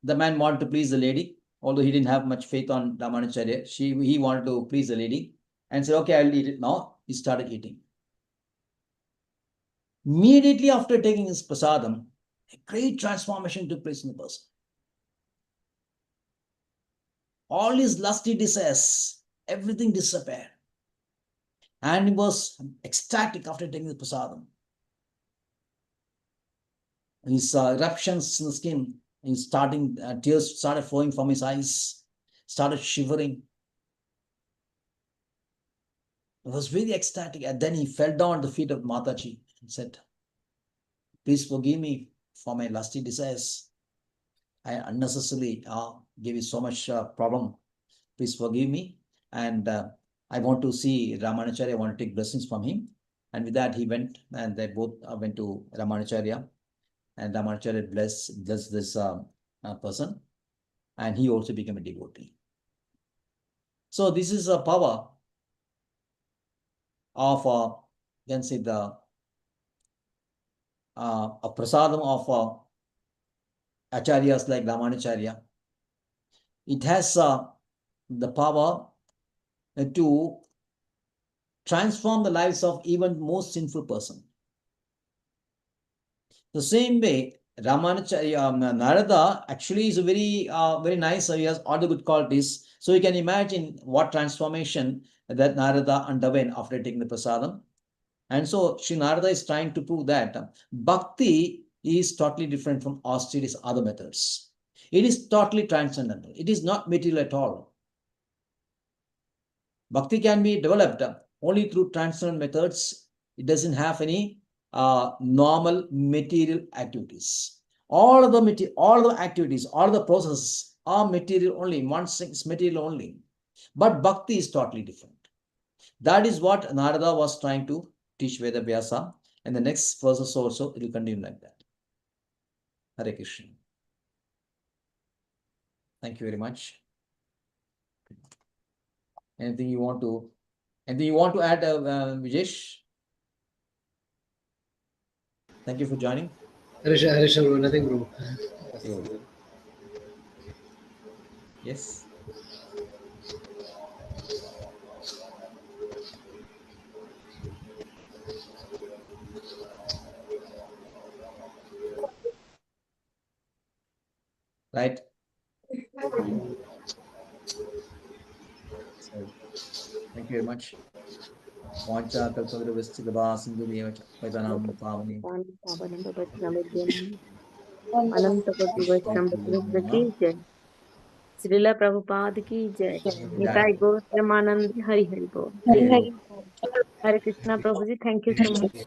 the man wanted to please the lady, although he didn't have much faith on Ramanacharya. He wanted to please the lady and said, okay, I'll eat it now. He started eating. Immediately after taking his prasadam, a great transformation took place in the person. All his lusty desires, everything disappeared. And he was ecstatic after taking the prasadam. His eruptions in the skin, tears started flowing from his eyes, started shivering. He was very ecstatic. And then he fell down at the feet of Mataji and said, Please forgive me for my lusty desires. I unnecessarily gave you so much problem. Please forgive me. And I want to see Ramanacharya. I want to take blessings from him. And with that, he went, and they both went to Ramanacharya. And Ramanacharya blessed this person. And he also became a devotee. So this is a power of, you can say, the a prasadam of acharyas like Ramanacharya. It has the power to transform the lives of even most sinful person. The same way, Ramanacharya, Narada actually is a very nice. He has all the good qualities. So you can imagine what transformation that Narada underwent after taking the prasadam. And so Sri Narada is trying to prove that bhakti is totally different from all these other methods. It is totally transcendental. It is not material at all. Bhakti can be developed only through transcendental methods. It doesn't have any normal material activities. All the activities, all the processes are material only. One thing is material only. But bhakti is totally different. That is what Narada was trying to teach Vedavyasa. And the next verses also, it will continue like that. Hare Krishna. Thank you very much. Anything you want to add, Vijesh? Thank you for joining. Harish, nothing, bro. Yes. Right. So, thank you very much. Vancha kalpagru vistidava sindhudeva paitanam pavani. अनंत कोटि वैष्णव की जय। श्रीला प्रभुपाद की जय। निताई गौर प्रेमानंद हरि हरि बोल। Hare Hare Krishna Prabhu ji, thank you so much.